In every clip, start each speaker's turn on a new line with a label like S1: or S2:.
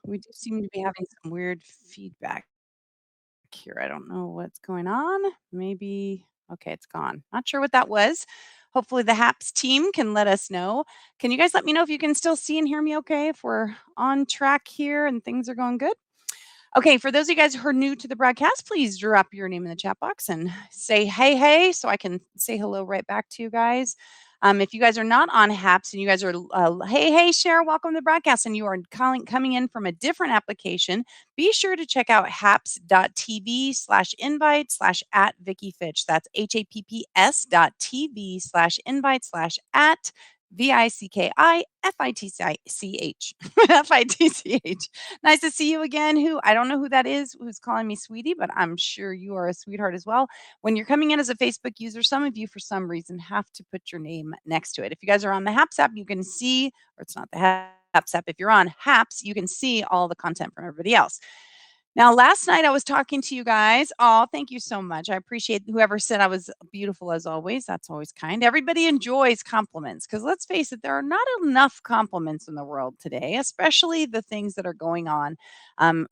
S1: We do seem to be having some weird feedback here. I don't know what's going on. Maybe okay, it's gone. Not sure what that was. Hopefully the HAPS team can let us know. Can you guys let me know if you can still see and hear me okay, if we're on track here and things are going good? Okay, for those of you guys who are new to the broadcast, please drop your name in the chat box and say hey, hey, so I can say hello right back to you guys. If you guys are not on HAPS and you guys are, hey, hey, Cher, welcome to the broadcast, and you are coming in from a different application, be sure to check out haps.tv/invite/at Vicky Fitch. That's HAPPS.tv/invite/at VICKIFITCH. FITCH. Nice to see you again. Who I don't know who that is who's calling me sweetie, but I'm sure you are a sweetheart as well. When you're coming in as a Facebook user, some of you for some reason have to put your name next to it. If you guys are on the HAPS app, you can see, or it's not the HAPS app. If you're on HAPS, you can see all the content from everybody else. Now, last night I was talking to you guys. Oh, thank you so much. I appreciate whoever said I was beautiful as always. That's always kind. Everybody enjoys compliments because let's face it, there are not enough compliments in the world today, especially the things that are going on,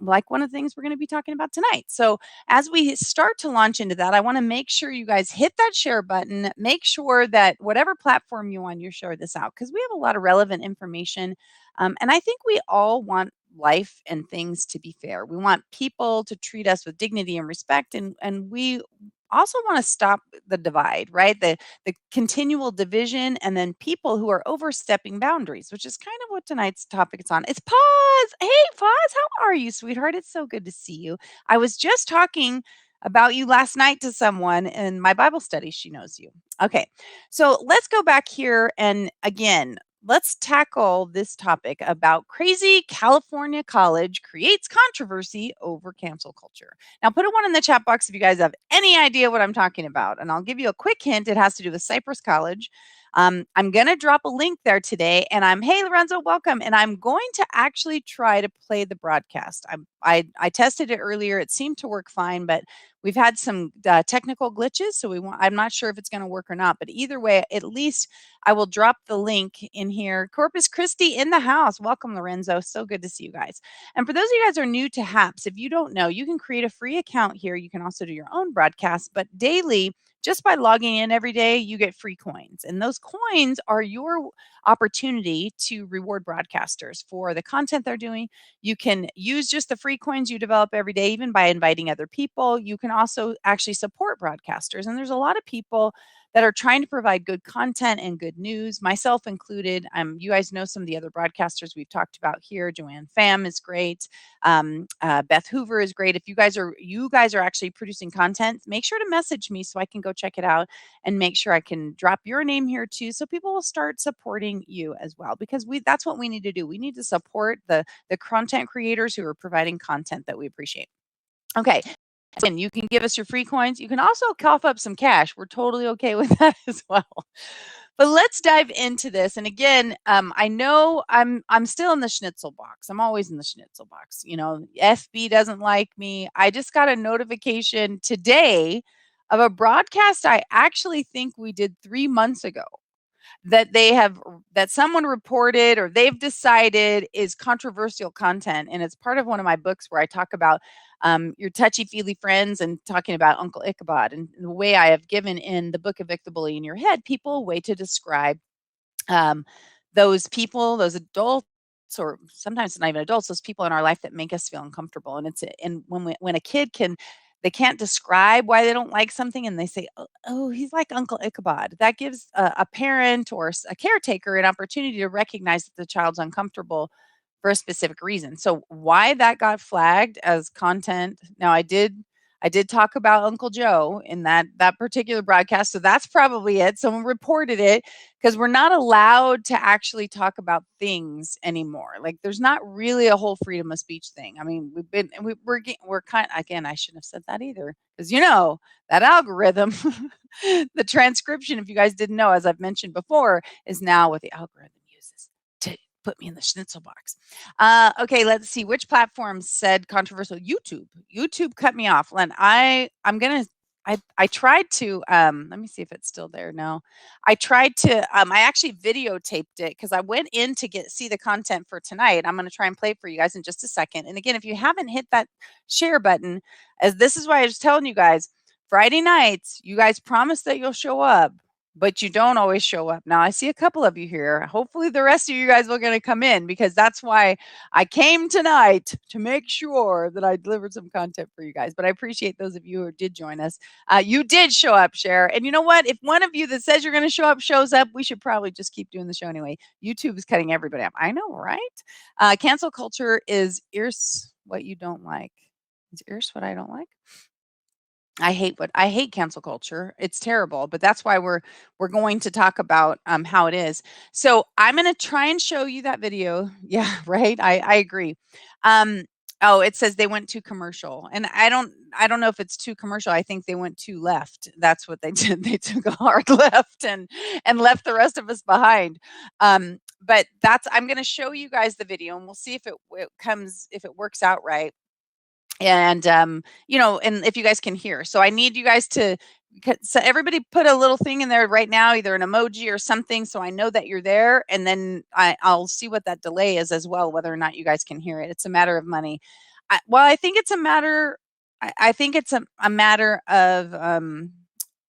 S1: like one of the things we're going to be talking about tonight. So, as we start to launch into that, I want to make sure you guys hit that share button. Make sure that whatever platform you on, you share this out because we have a lot of relevant information. And I think we all want life and things to be fair. We want people to treat us with dignity and respect, and we also want to stop the divide, right? The continual division, and then people who are overstepping boundaries, which is kind of what tonight's topic is on. It's Paz. Hey, Paz, how are you, sweetheart? It's so good to see you. I was just talking about you last night to someone in my Bible study. She knows you. Okay, so let's go back here and again, let's tackle this topic about crazy California college creates controversy over cancel culture. Now, put a one in the chat box if you guys have any idea what I'm talking about. And I'll give you a quick hint. It has to do with Cypress College. I'm going to drop a link there today. And hey, Lorenzo, welcome. And I'm going to actually try to play the broadcast. I tested it earlier. It seemed to work fine, but we've had some technical glitches. So I'm not sure if it's going to work or not. But either way, at least I will drop the link in here. Corpus Christi in the house. Welcome, Lorenzo. So good to see you guys. And for those of you guys who are new to HAPS, if you don't know, you can create a free account here. You can also do your own broadcast, but daily, just by logging in every day, you get free coins. And those coins are your opportunity to reward broadcasters for the content they're doing. You can use just the free coins you develop every day, even by inviting other people. You can also actually support broadcasters. And there's a lot of people that are trying to provide good content and good news, myself included. You guys know some of the other broadcasters we've talked about here. Joanne Pham is great. Beth Hoover is great. If you guys are actually producing content, make sure to message me so I can go check it out and make sure I can drop your name here too, so people will start supporting you as well. Because that's what we need to do. We need to support the content creators who are providing content that we appreciate. Okay. And you can give us your free coins. You can also cough up some cash. We're totally okay with that as well. But let's dive into this. And again, I know I'm still in the schnitzel box. I'm always in the schnitzel box. You know, FB doesn't like me. I just got a notification today of a broadcast I actually think we did 3 months ago that someone reported or they've decided is controversial content, and it's part of one of my books where I talk about your touchy-feely friends and talking about Uncle Ichabod, and the way I have given in the book Evict the Bully in Your Head people a way to describe um, those people, those adults, or sometimes not even adults, those people in our life that make us feel uncomfortable. And when a kid they can't describe why they don't like something, and they say, "Oh, he's like Uncle Ichabod." That gives a parent or a caretaker an opportunity to recognize that the child's uncomfortable for a specific reason. So why that got flagged as content? Now I did talk about Uncle Joe in that particular broadcast, so that's probably it. Someone reported it because we're not allowed to actually talk about things anymore. Like there's not really a whole freedom of speech thing. I mean, we're kind again. I shouldn't have said that either because that algorithm, the transcription. If you guys didn't know, as I've mentioned before, is now what the algorithm uses to put me in the schnitzel box. Okay, let's see which platform said controversial. YouTube cut me off. Len, I tried to, let me see if it's still there. No. I tried to, I actually videotaped it because I went in to see the content for tonight. I'm gonna try and play it for you guys in just a second. And again, if you haven't hit that share button, as this is why I was telling you guys, Friday nights, you guys promise that you'll show up, but you don't always show up. Now I see a couple of you here. Hopefully the rest of you guys are gonna come in because that's why I came tonight to make sure that I delivered some content for you guys. But I appreciate those of you who did join us. You did show up, Cher. And you know what? If one of you that says you're going to show up shows up, we should probably just keep doing the show anyway. YouTube is cutting everybody off. I know, right? Cancel culture is ears what you don't like. Is ears what I don't like? I hate cancel culture. It's terrible, but that's why we're going to talk about how it is. So I'm going to try and show you that video. Yeah, right. I agree. Oh, it says they went too commercial, and I don't know if it's too commercial. I think they went too left. That's what they did. They took a hard left and left the rest of us behind. But I'm going to show you guys the video, and we'll see if it works out right. And and if you guys can hear. So I need you guys to so everybody put a little thing in there right now, either an emoji or something, so I know that you're there, and then I'll see what that delay is as well, whether or not you guys can hear it. It's a matter of money. I think it's a matter. I think it's a matter of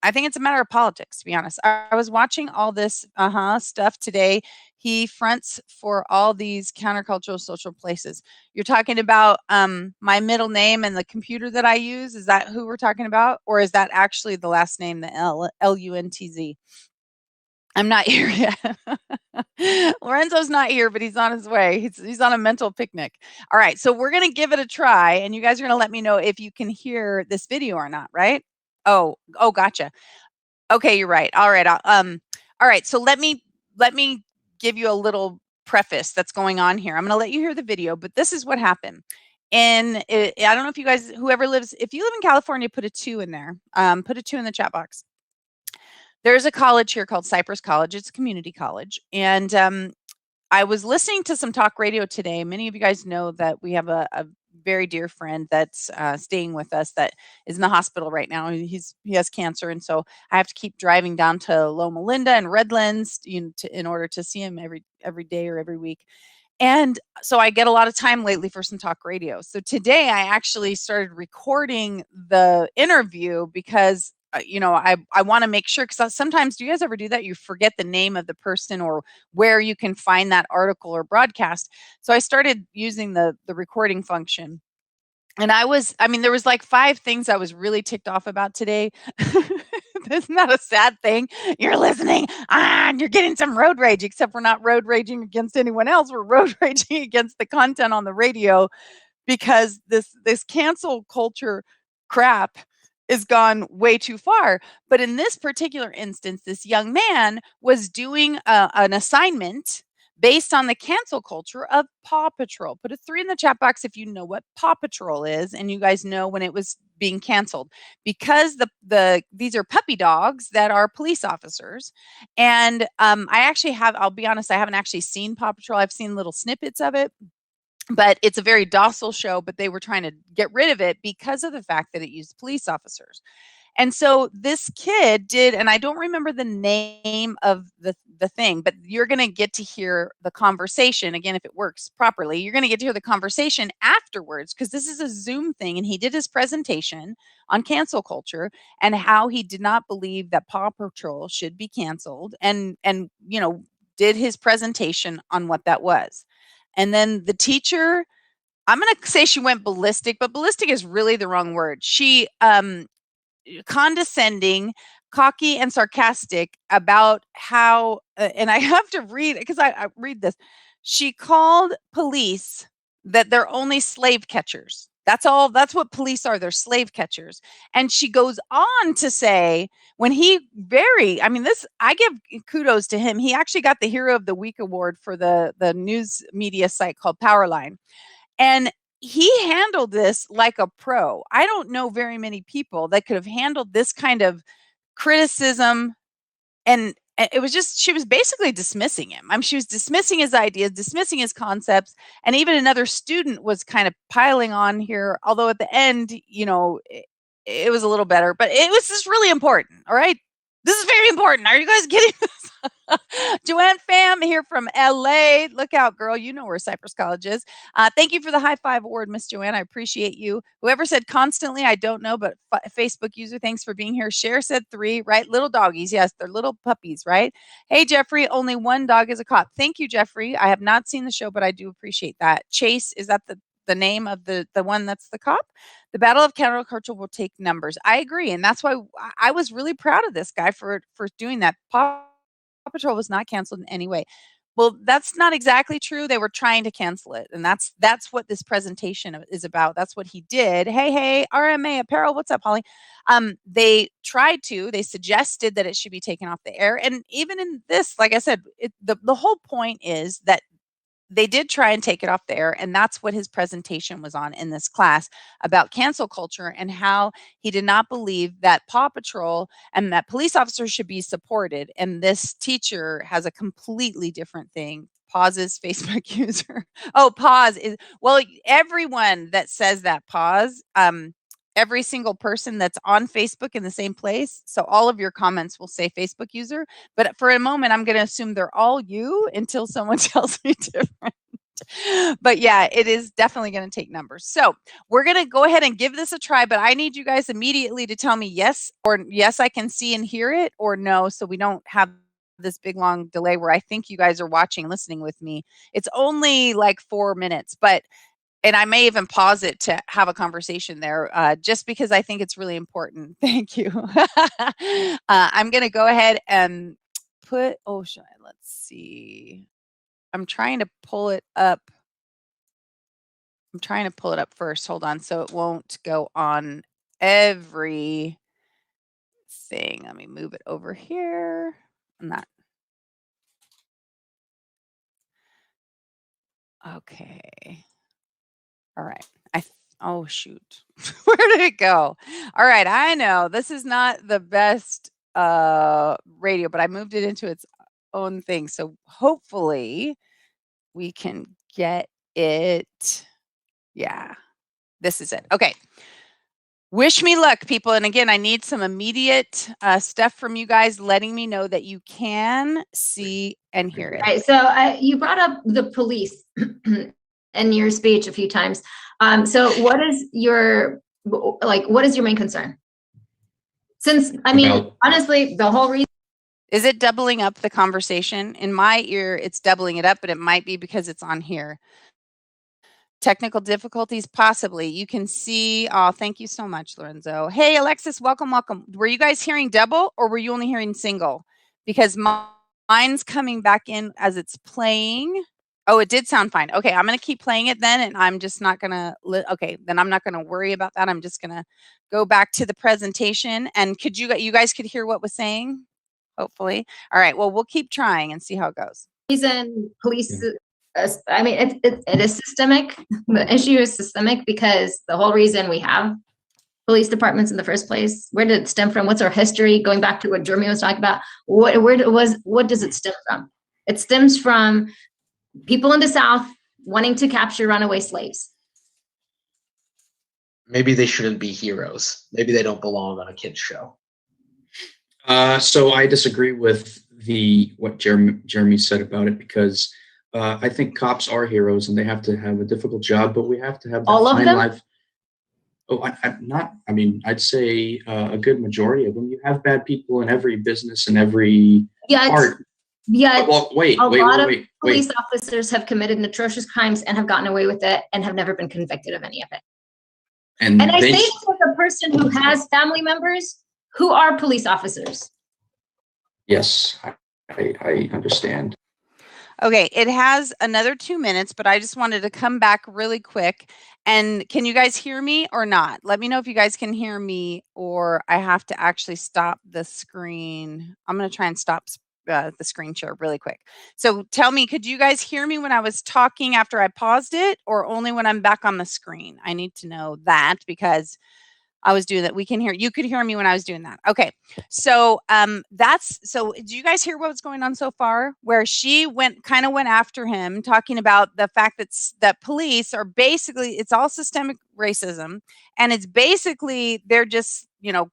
S1: I think it's a matter of politics, to be honest. I was watching all this stuff today. He fronts for all these countercultural social places. You're talking about my middle name and the computer that I use. Is that who we're talking about? Or is that actually the last name, the Luntz? I'm not here yet. Lorenzo's not here, but he's on his way. He's on a mental picnic. All right, so we're going to give it a try, and you guys are going to let me know if you can hear this video or not, right? Oh, gotcha. Okay, you're right. All right. All right. So let me give you a little preface that's going on here. I'm going to let you hear the video, but this is what happened. And I don't know if you guys, whoever lives, if you live in California, put a 2 in there. Put a 2 in the chat box. There's a college here called Cypress College. It's a community college, and I was listening to some talk radio today. Many of you guys know that we have a very dear friend that's staying with us that is in the hospital right now. He has cancer, and so I have to keep driving down to Loma Linda and Redlands, in order to see him every day or every week. And so I get a lot of time lately for some talk radio. So today I actually started recording the interview because I want to make sure, because sometimes, do you guys ever do that? You forget the name of the person or where you can find that article or broadcast. So I started using the recording function. And there was like 5 things I was really ticked off about today. Isn't that a sad thing? You're listening, and you're getting some road rage, except we're not road raging against anyone else. We're road raging against the content on the radio, because this cancel culture crap is gone way too far. But in this particular instance, this young man was doing an assignment based on the cancel culture of Paw Patrol. Put a 3 in the chat box if you know what Paw Patrol is, and you guys know when it was being canceled, because these are puppy dogs that are police officers. And I'll be honest, I haven't actually seen Paw Patrol. I've seen little snippets of it, but it's a very docile show, but they were trying to get rid of it because of the fact that it used police officers. And so this kid did, and I don't remember the name of the thing, but you're going to get to hear the conversation. Again, if it works properly, you're going to get to hear the conversation afterwards, because this is a Zoom thing, and he did his presentation on cancel culture and how he did not believe that Paw Patrol should be canceled, and did his presentation on what that was. And then the teacher, I'm going to say she went ballistic, but ballistic is really the wrong word. She condescending, cocky, and sarcastic about how, and I have to read, because I read this. She called police that they're only slave catchers. That's all. That's what police are. They're slave catchers. And she goes on to say, I give kudos to him. He actually got the Hero of the Week award for the news media site called Powerline. And he handled this like a pro. I don't know very many people that could have handled this kind of criticism. And it was just, she was basically dismissing him. She was dismissing his ideas, dismissing his concepts. And even another student was kind of piling on here. Although at the end, it was a little better, but it was just really important. All right. This is very important. Are you guys getting this? Joanne Pham here from LA. Look out, girl. You know where Cypress College is. Thank you for the high five award, Miss Joanne. I appreciate you. Whoever said constantly, I don't know, but Facebook user, thanks for being here. Cher said 3, right? Little doggies. Yes, they're little puppies, right? Hey, Jeffrey, only one dog is a cop. Thank you, Jeffrey. I have not seen the show, but I do appreciate that. Chase, is that the name of the one that's the cop? The battle of counterculture will take numbers. I agree, and that's why I was really proud of this guy for doing that. Paw Patrol was not canceled in any way. Well, that's not exactly true. They were trying to cancel it, and that's what this presentation is about. That's what he did. Hey, RMA Apparel, what's up, Holly? They tried to. They suggested that it should be taken off the air, and even in this, like I said, the whole point is that they did try and take it off the air, and that's what his presentation was on in this class about cancel culture and how he did not believe that Paw Patrol and that police officers should be supported. And this teacher has a completely different thing. Pause's Facebook user. Oh, pause is well, everyone that says that pause, every single person that's on Facebook in the same place. So all of your comments will say Facebook user, but for a moment, I'm going to assume they're all you until someone tells me different. But yeah, it is definitely going to take numbers. So we're going to go ahead and give this a try, but I need you guys immediately to tell me yes, or yes, I can see and hear it, or no, so we don't have this big long delay where I think you guys are watching, listening with me. It's only like 4 minutes, and I may even pause it to have a conversation there, just because I think it's really important. Thank you. I'm going to go ahead and put, let's see. I'm trying to pull it up. I'm trying to pull it up first. Hold on. So it won't go on every thing. Let me move it over here. I'm not. Okay. All right. Oh shoot. Where did it go? All right, I know this is not the best radio, but I moved it into its own thing. So hopefully we can get it. Yeah. This is it. Okay. Wish me luck, people. And again, I need some immediate stuff from you guys letting me know that you can see and hear it.
S2: Right. So you brought up the police in your speech a few times. So what is your main concern? Since, I mean, honestly, the whole reason.
S1: Is it doubling up the conversation? In my ear, it's doubling it up, but it might be because it's on here. Technical difficulties, possibly. You can see, thank you so much, Lorenzo. Hey, Alexis, welcome. Were you guys hearing double or were you only hearing single? Because mine's coming back in as it's playing. Oh, it did sound fine. Okay, I'm going to keep playing it then, and I'm just not going to, then I'm not going to worry about that. I'm just going to go back to the presentation. And you guys could hear what was saying? Hopefully. All right, well, we'll keep trying and see how it goes.
S2: Reason police, I mean, it is systemic. The issue is systemic because the whole reason we have police departments in the first place, where did it stem from? What's our history? Going back to what Jeremy was talking about, what does it stem from? It stems from people in the South wanting to capture runaway slaves.
S3: Maybe they shouldn't be heroes. Maybe they don't belong on a kid's show.
S4: So I disagree with what Jeremy said about it, because I think cops are heroes and they have to have a difficult job, but we have to have that
S2: all of them.
S4: Life. Oh, I'd say a good majority of them. You have bad people in every business and every part.
S2: Yeah.
S4: Well, wait.
S2: Police officers have committed atrocious crimes and have gotten away with it and have never been convicted of any of it. And I say this as a person who has family members who are police officers.
S4: Yes, I understand.
S1: Okay, it has another 2 minutes, but I just wanted to come back really quick. And can you guys hear me or not? Let me know if you guys can hear me, or I have to actually stop the screen. I'm going to try and stop the screen share really quick. So tell me, could you guys hear me when I was talking after I paused it, or only when I'm back on the screen? I need to know that, because I was doing that. We can hear, you could hear me when I was doing that. Okay. So do you guys hear what's going on so far? Where she went after him, talking about the fact that police are basically, it's all systemic racism. And it's basically, they're just,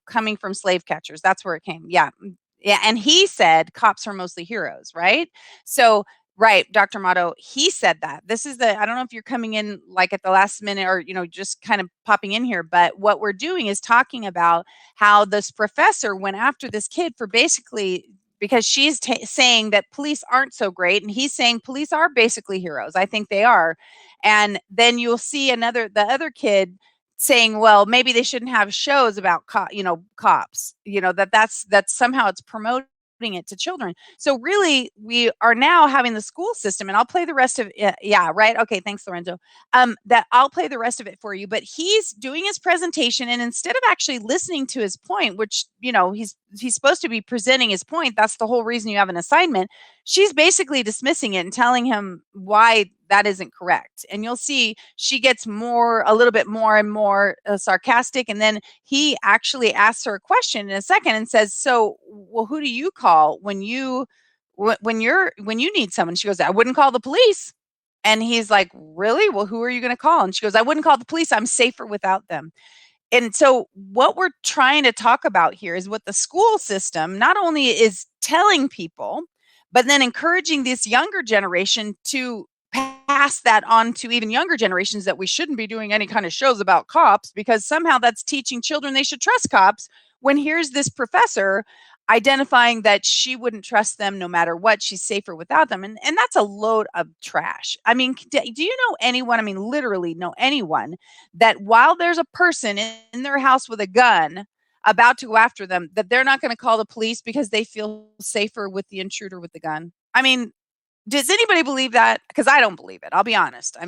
S1: coming from slave catchers. That's where it came. Yeah. Yeah. And he said cops are mostly heroes, right? So, right, Dr. Motto, he said that. This is I don't know if you're coming in like at the last minute or, just kind of popping in here, but what we're doing is talking about how this professor went after this kid for basically, because she's saying that police aren't so great. And he's saying police are basically heroes. I think they are. And then you'll see the other kid saying, well, maybe they shouldn't have shows about cops, that's somehow it's promoting it to children. So really, we are now having the school system, and I'll play the rest of it. Yeah, right. Okay, thanks, Lorenzo. That I'll play the rest of it for you. But he's doing his presentation, and instead of actually listening to his point, which he's supposed to be presenting his point. That's the whole reason you have an assignment. She's basically dismissing it and telling him why that isn't correct. And you'll see she gets a little bit more and more sarcastic. And then he actually asks her a question in a second and says, so, well, who do you call when you need someone? She goes, I wouldn't call the police. And he's like, really? Well, who are you going to call? And she goes, I wouldn't call the police. I'm safer without them. And so what we're trying to talk about here is what the school system not only is telling people, but then encouraging this younger generation to pass that on to even younger generations, that we shouldn't be doing any kind of shows about cops because somehow that's teaching children they should trust cops, when here's this professor identifying that she wouldn't trust them no matter what. She's safer without them. And that's a load of trash. I mean, do you know anyone, literally know anyone that while there's a person in their house with a gun about to go after them, that they're not going to call the police because they feel safer with the intruder with the gun? Does anybody believe that? Because I don't believe it. I'll be honest.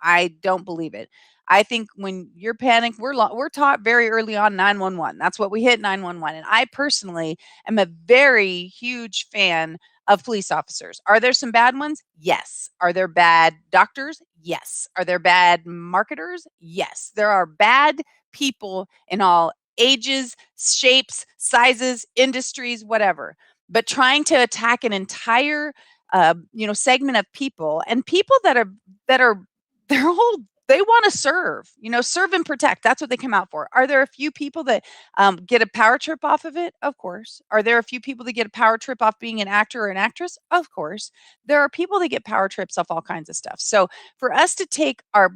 S1: I don't believe it. I think when you're panicked, we're taught very early on 911. That's what we hit, 911. And I personally am a very huge fan of police officers. Are there some bad ones? Yes. Are there bad doctors? Yes. Are there bad marketers? Yes. There are bad people in all ages, shapes, sizes, industries, whatever. But trying to attack an entire segment of people, and people that are their whole, they want to serve and protect. That's what they come out for. Are there a few people that get a power trip off of it? Of course. Are there a few people that get a power trip off being an actor or an actress? Of course. There are people that get power trips off all kinds of stuff. So for us to take our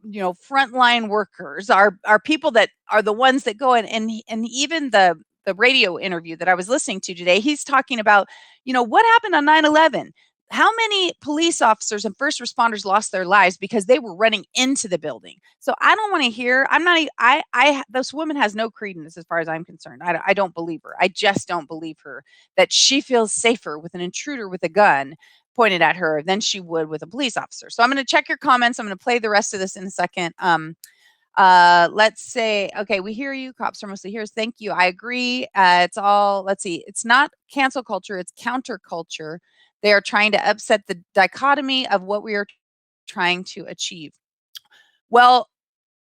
S1: frontline workers, our people that are the ones that go in, and even the radio interview that I was listening to today, he's talking about, what happened on 9/11? How many police officers and first responders lost their lives because they were running into the building? So I don't want to hear, this woman has no credence as far as I'm concerned. I don't believe her. I just don't believe her that she feels safer with an intruder with a gun pointed at her than she would with a police officer. So I'm going to check your comments. I'm going to play the rest of this in a second. Let's say, okay, we hear you. Cops are mostly heroes. Thank you. I agree. It's all, let's see, it's not cancel culture, it's counterculture. They are trying to upset the dichotomy of what we are trying to achieve. Well,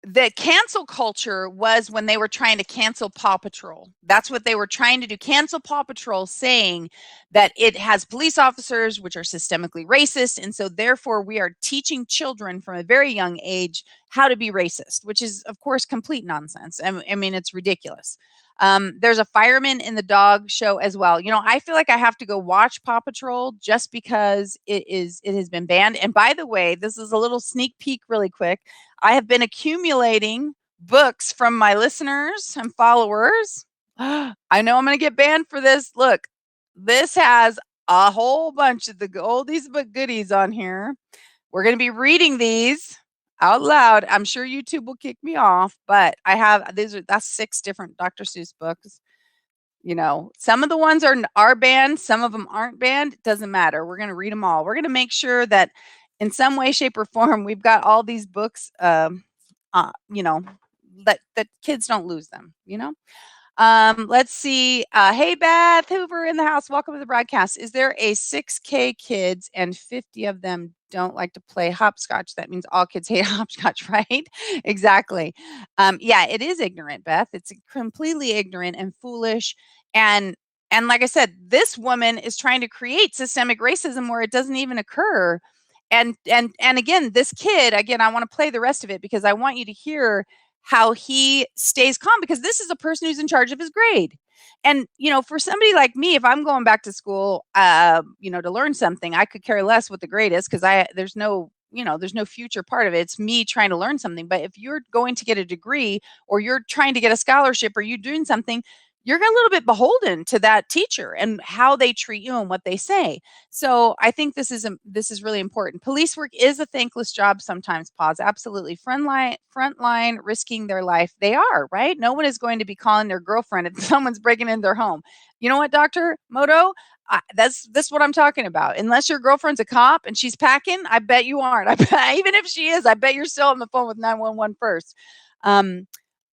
S1: the cancel culture was when they were trying to cancel Paw Patrol. That's what they were trying to do. Cancel Paw Patrol, saying that it has police officers which are systemically racist. And so therefore we are teaching children from a very young age how to be racist, which is of course complete nonsense. It's ridiculous. There's a fireman in the dog show as well. I feel like I have to go watch Paw Patrol just because it has been banned. And by the way, this is a little sneak peek really quick. I have been accumulating books from my listeners and followers. I know I'm going to get banned for this. Look, this has a whole bunch of the oldies but goodies on here. We're going to be reading these out loud. I'm sure YouTube will kick me off, but I have that's 6 different Dr. Seuss books. Some of the ones are banned, some of them aren't banned. It doesn't matter. We're going to read them all. We're going to make sure that in some way, shape, or form, we've got all these books, that kids don't lose them, Let's see. Hey, Beth Hoover in the house. Welcome to the broadcast. Is there a 6K kids and 50 of them don't like to play hopscotch? That means all kids hate hopscotch, right? Exactly. Yeah, it is ignorant, Beth. It's completely ignorant and foolish. And like I said, this woman is trying to create systemic racism where it doesn't even occur. And again, this kid, again, I want to play the rest of it because I want you to hear how he stays calm, because this is a person who's in charge of his grade. And, for somebody like me, if I'm going back to school, to learn something, I could care less what the grade is, because there's no future part of it. It's me trying to learn something. But if you're going to get a degree, or you're trying to get a scholarship, or you're doing something, you're a little bit beholden to that teacher and how they treat you and what they say. So I think this is really important. Police work is a thankless job sometimes. Pause. Absolutely. Frontline, risking their life. They are, right? No one is going to be calling their girlfriend if someone's breaking into their home. You know what, Dr. Moto? That's what I'm talking about. Unless your girlfriend's a cop and she's packing, I bet you aren't. Even if she is, I bet you're still on the phone with 911 first.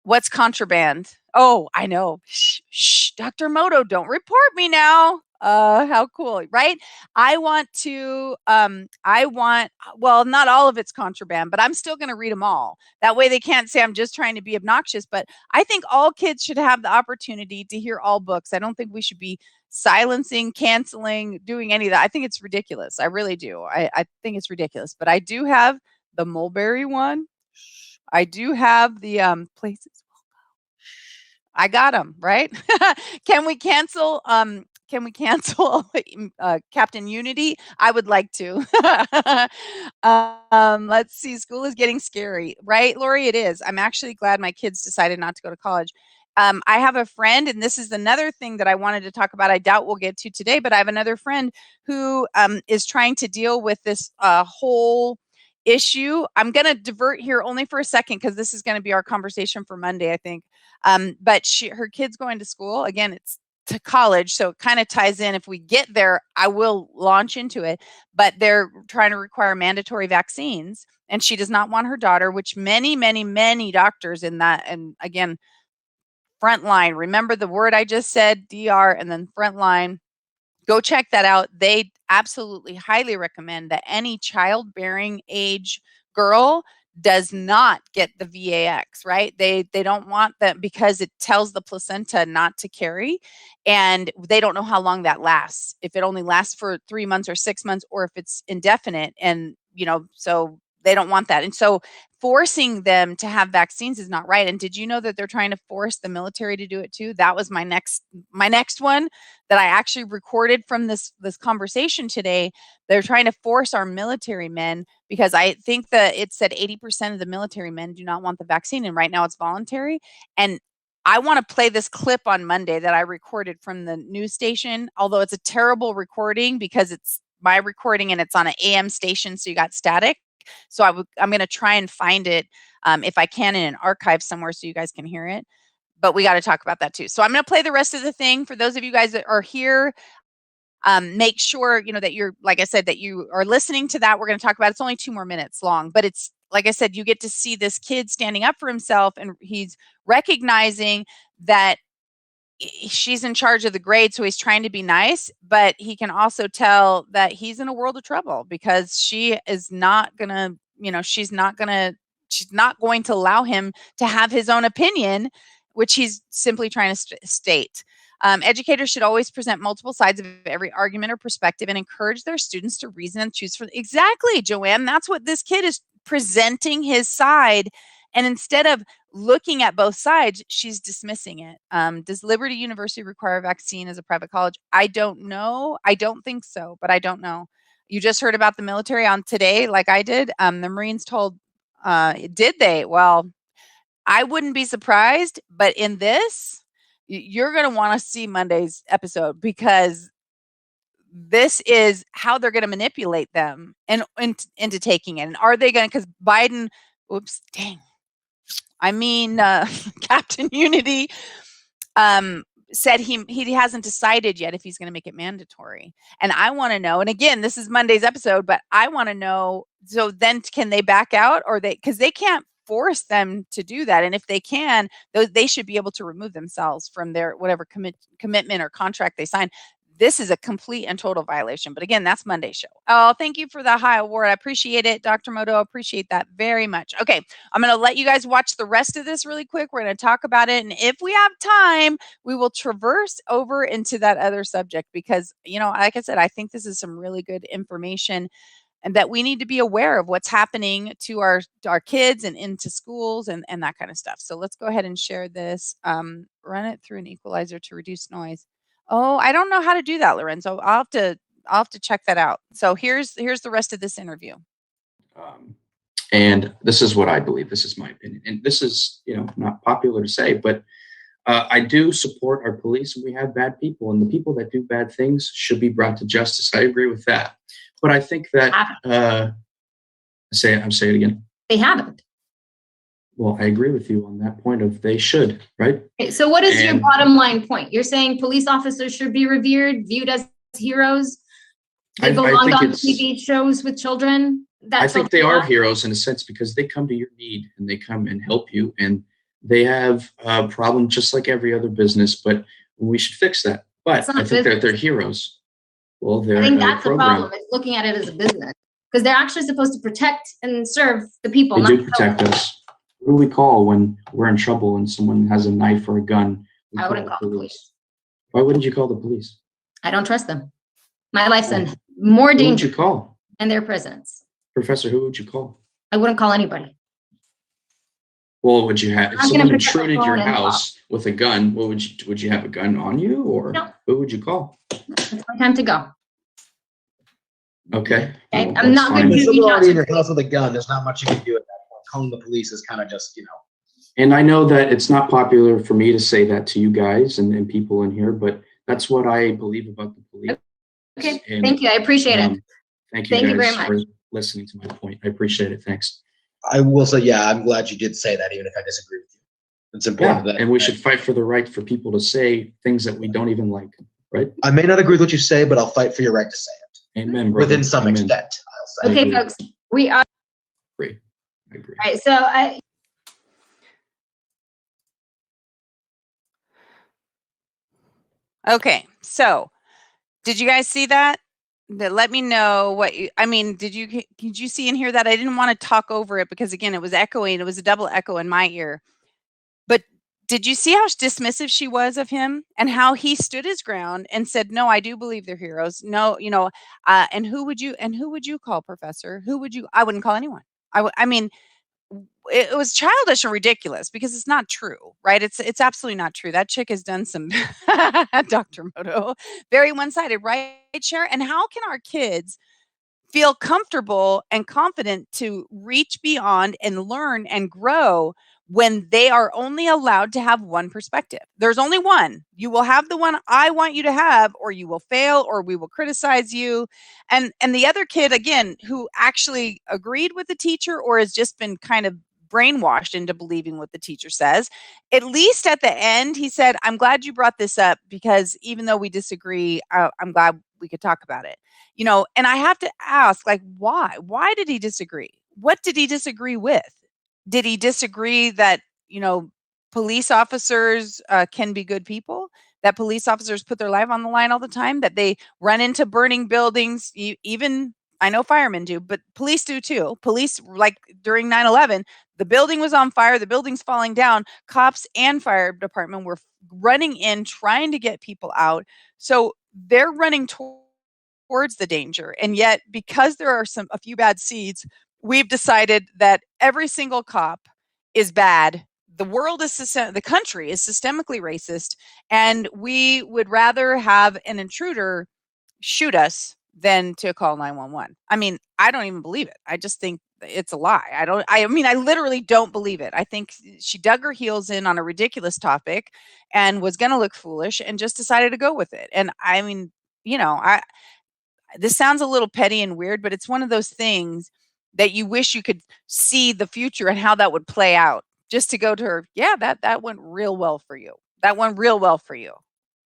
S1: What's contraband? Oh, I know. Shh, Dr. Moto, don't report me now. How cool, right? Well, not all of it's contraband, but I'm still going to read them all. That way they can't say I'm just trying to be obnoxious. But I think all kids should have the opportunity to hear all books. I don't think we should be silencing, canceling, doing any of that. I think it's ridiculous. I really do. I think it's ridiculous. But I do have the Mulberry one. I do have the places. I got them, right? Can we cancel Captain Unity? I would like to. Let's see. School is getting scary, right, Lori? It is. I'm actually glad my kids decided not to go to college. I have a friend, and this is another thing that I wanted to talk about. I doubt we'll get to today, but I have another friend who is trying to deal with this whole issue. I'm going to divert here only for a second, because this is going to be our conversation for Monday, I think. But her kid's going to school. Again, it's to college, so it kind of ties in. If we get there, I will launch into it. But they're trying to require mandatory vaccines, and she does not want her daughter, which many, many, many doctors in that, and again, frontline. Remember the word I just said, DR, and then frontline. Go check that out. They absolutely highly recommend that any childbearing age girl does not get the VAX, right? They don't want that because it tells the placenta not to carry, and they don't know how long that lasts. If it only lasts for 3 months or 6 months, or if it's indefinite, and so they don't want that. And so forcing them to have vaccines is not right. And did you know that they're trying to force the military to do it too? That was my next one that I actually recorded from this conversation today. They're trying to force our military men, because I think that it said 80% of the military men do not want the vaccine, and right now it's voluntary. And I want to play this clip on Monday that I recorded from the news station, although it's a terrible recording because it's my recording and it's on an AM station, so you got static. So I'm going to try and find it, if I can, in an archive somewhere so you guys can hear it. But we got to talk about that too. So I'm going to play the rest of the thing. For those of you guys that are here, make sure, that you're, like I said, that you are listening to that. We're going to talk about it. It's only 2 more minutes long, but it's, like I said, you get to see this kid standing up for himself, and he's recognizing that she's in charge of the grade, so he's trying to be nice, but he can also tell that he's in a world of trouble, because she is not gonna, she's not going to allow him to have his own opinion, which he's simply trying to state. Educators should always present multiple sides of every argument or perspective, and encourage their students to reason and choose for. Exactly, Joanne. That's what this kid is presenting, his side. And instead of looking at both sides, she's dismissing it. Does Liberty University require a vaccine as a private college? I don't know. I don't think so, but I don't know. You just heard about the military on today, like I did. The Marines told, did they? Well, I wouldn't be surprised, but in this, you're going to want to see Monday's episode, because this is how they're going to manipulate them and into taking it. And are they going to, because Biden, oops, dang. I mean, Captain Unity said he hasn't decided yet if he's going to make it mandatory. And I want to know, and again, this is Monday's episode, but I want to know, so then can they back out, or because they can't force them to do that. And if they can, they should be able to remove themselves from their whatever commitment or contract they sign. This is a complete and total violation. But again, that's Monday's show. Oh, thank you for the high award. I appreciate it, Dr. Moto. I appreciate that very much. Okay, I'm going to let you guys watch the rest of this really quick. We're going to talk about it. And if we have time, we will traverse over into that other subject because, like I said, I think this is some really good information and that we need to be aware of what's happening to our kids and into schools and that kind of stuff. So let's go ahead and share this. Run it through an equalizer to reduce noise. Oh, I don't know how to do that, Lorenzo. I'll have to check that out. So here's the rest of this interview.
S4: And this is what I believe. This is my opinion. And this is, not popular to say, but I do support our police, and we have bad people, and the people that do bad things should be brought to justice. I agree with that. But I think that say it again.
S2: They haven't.
S4: Well, I agree with you on that point of they should, right?
S2: Okay, so what is your bottom line point? You're saying police officers should be revered, viewed as heroes? They belong on TV shows with children?
S4: I think they are heroes in a sense because they come to your need and they come and help you, and they have a problem just like every other business, but we should fix that. But I think they're heroes. Well, I
S2: think that's the problem, is looking at it as a business, because they're actually supposed to protect and serve the people.
S4: They do protect us. Who do we call when we're in trouble and someone has a knife or a gun?
S2: I wouldn't call the police.
S4: Why wouldn't you call the police?
S2: I don't trust them. My life's in more danger.
S4: Who would you call?
S2: In their presence.
S4: Professor, who would you call?
S2: I wouldn't call anybody.
S4: Well, would you have, if someone intruded your house with a gun, would you have a gun on you, or
S2: no.
S4: Who would you call?
S2: It's my time to go.
S4: Okay.
S2: Well, I'm not going to
S3: reach out in your house with a gun. There's not much you can do at that point. Calling the police is kind of just,
S4: And I know that it's not popular for me to say that to you guys and people in here, but that's what I believe about the police.
S2: Okay, thank you. I appreciate it.
S4: Thank you very much for listening to my point. I appreciate it. Thanks.
S3: I will say, yeah, I'm glad you did say that, even if I disagree with you. It's important.
S4: Yeah, and we should fight for the right for people to say things that we don't even like, right?
S3: I may not agree with what you say, but I'll fight for your right to say it.
S4: Amen, brother.
S3: Within some extent, I'll say.
S2: Okay, folks, we are.
S4: I agree.
S2: All right, so
S1: Okay, so did you guys see that? Let me know what did you see and hear that? I didn't want to talk over it because again, it was echoing. It was a double echo in my ear. But did you see how dismissive she was of him and how he stood his ground and said, no, I do believe they're heroes. No, and who would you call, Professor? I wouldn't call anyone. It was childish and ridiculous because it's not true, right? It's absolutely not true. That chick has done some, Dr. Moto, very one-sided, right, Cher? And how can our kids feel comfortable and confident to reach beyond and learn and grow when they are only allowed to have one perspective? There's only one. You will have the one I want you to have, or you will fail, or we will criticize you. And the other kid, again, who actually agreed with the teacher or has just been kind of brainwashed into believing what the teacher says, at least at the end, he said, I'm glad you brought this up because even though we disagree, I'm glad we could talk about it. And I have to ask, why? Why did he disagree? What did he disagree with? Did he disagree that, police officers can be good people, that police officers put their life on the line all the time, that they run into burning buildings, even I know firemen do, but police do too. Police, like during 9/11, the building was on fire, the building's falling down, cops and fire department were running in, trying to get people out. So they're running towards the danger. And yet, because there are a few bad seeds, we've decided that every single cop is bad. The world is the country is systemically racist, and we would rather have an intruder shoot us than to call 911. I don't even believe it. I just think it's a lie. I literally don't believe it. I think she dug her heels in on a ridiculous topic and was going to look foolish and just decided to go with it. And this sounds a little petty and weird, but it's one of those things that you wish you could see the future and how that would play out. Just to go to her, yeah, that went real well for you. That went real well for you.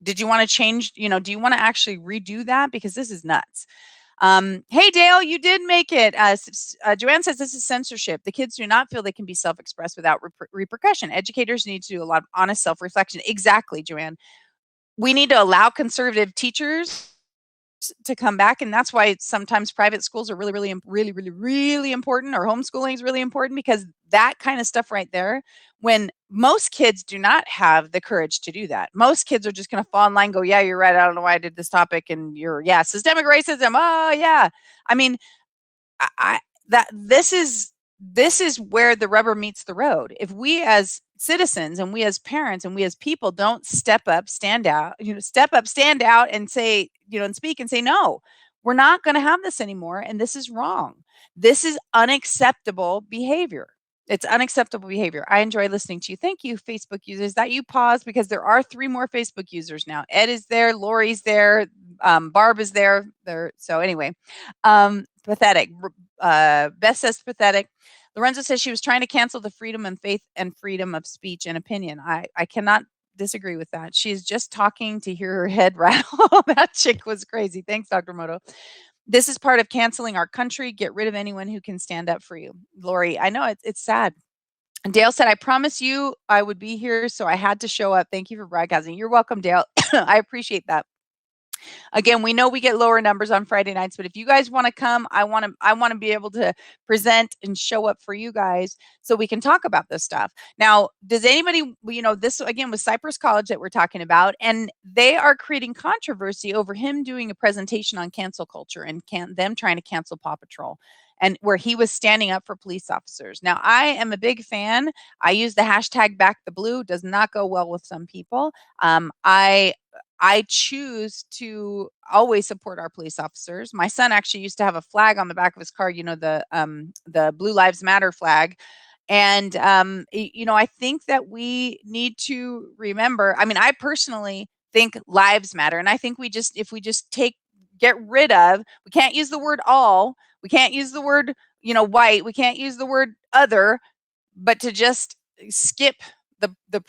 S1: Did you want to change, do you want to actually redo that? Because this is nuts. Hey, Dale, you did make it. Joanne says this is censorship. The kids do not feel they can be self-expressed without repercussion. Educators need to do a lot of honest self-reflection. Exactly, Joanne. We need to allow conservative teachers to come back, and that's why sometimes private schools are really important, or homeschooling is really important, because that kind of stuff right there, when most kids do not have the courage to do that. Most kids are just going to fall in line, go, yeah, you're right, I don't know why I did this topic, and yeah, systemic racism, oh yeah. I mean, this is where the rubber meets the road. If we as citizens and we as parents and we as people don't step up, stand out, and say, and speak and say, no, we're not going to have this anymore. And this is wrong. This is unacceptable behavior. It's unacceptable behavior. I enjoy listening to you. Thank you, Facebook users. That you paused because there are 3 more Facebook users now. Ed is there, Lori's there, Barb is there. So anyway, pathetic. Beth says pathetic. Lorenzo says she was trying to cancel the freedom and faith and freedom of speech and opinion. I cannot disagree with that. She's just talking to hear her head rattle. That chick was crazy. Thanks, Dr. Moto. This is part of canceling our country. Get rid of anyone who can stand up for you. Lori, I know it's sad. And Dale said, I promise you I would be here, so I had to show up. Thank you for broadcasting. You're welcome, Dale. I appreciate that. Again, we know we get lower numbers on Friday nights, but if you guys want to come, I want to be able to present and show up for you guys so we can talk about this stuff. Now, does anybody, this again was Cypress College that we're talking about, and they are creating controversy over him doing a presentation on cancel culture and them trying to cancel Paw Patrol, and where he was standing up for police officers. Now, I am a big fan. I use the hashtag Back the Blue. Does not go well with some people. I choose to always support our police officers. My son actually used to have a flag on the back of his car, the Blue Lives Matter flag. And, I think that we need to remember, I personally think lives matter. And I think if we just get rid of, we can't use the word all, we can't use the word, white, we can't use the word other, but to just skip the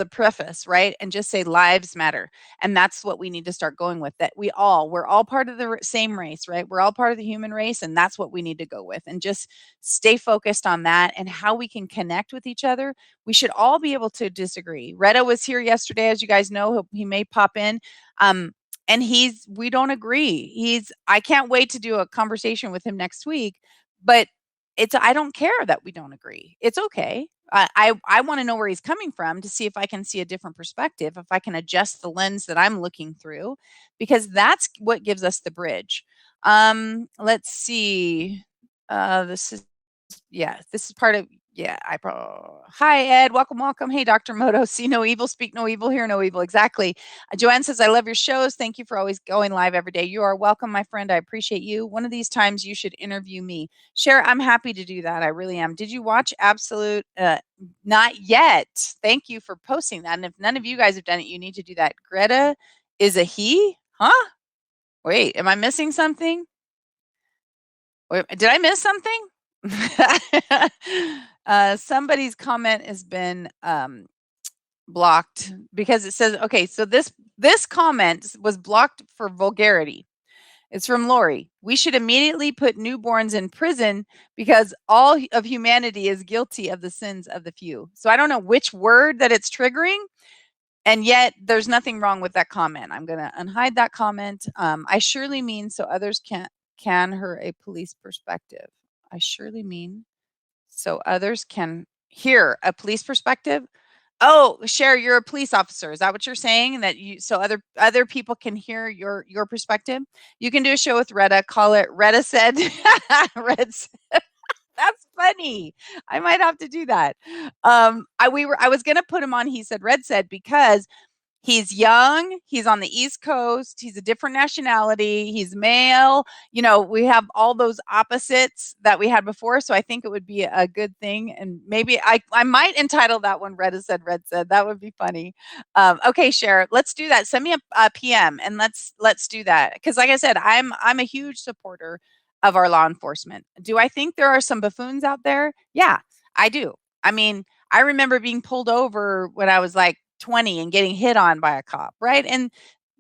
S1: preface, right? And just say lives matter. And that's what we need to start going with, that we're all part of the same race, right? We're all part of the human race. And that's what we need to go with, and just stay focused on that and how we can connect with each other. We should all be able to disagree. Retta was here yesterday, as you guys know, he may pop in. And we don't agree. I can't wait to do a conversation with him next week, but I don't care that we don't agree. It's okay. I want to know where he's coming from to see if I can see a different perspective, if I can adjust the lens that I'm looking through, because that's what gives us the bridge. Let's see. This is part of, hi, Ed. Welcome. Hey, Dr. Moto. See no evil, speak no evil, hear no evil. Exactly. Joanne says, I love your shows. Thank you for always going live every day. You are welcome, my friend. I appreciate you. One of these times you should interview me. Cher, I'm happy to do that. I really am. Did you watch Absolute? Not yet. Thank you for posting that. And if none of you guys have done it, you need to do that. Greta is a he? Huh? Wait, am I missing something? Wait, did I miss something? Somebody's comment has been blocked because it says, okay, so this comment was blocked for vulgarity. It's from Lori. We should immediately put newborns in prison because all of humanity is guilty of the sins of the few. So I don't know which word that it's triggering, and yet there's nothing wrong with that comment. I'm going to unhide that comment. I surely mean so others can hear a police perspective. I surely mean so others can hear a police perspective. Oh, Cher, you're a police officer. Is that what you're saying? So other people can hear your perspective? You can do a show with Retta. Call it Retta Said. Red Said. That's funny. I might have to do that. I was gonna put him on He Said Red Said because he's young, he's on the East Coast, he's a different nationality, he's male. We have all those opposites that we had before, so I think it would be a good thing. And maybe I might entitle that one Red Said. That would be funny. Okay, Cher, let's do that. Send me a PM and let's do that. Because like I said, I'm a huge supporter of our law enforcement. Do I think there are some buffoons out there? Yeah, I do. I remember being pulled over when I was like 20 and getting hit on by a cop, right? And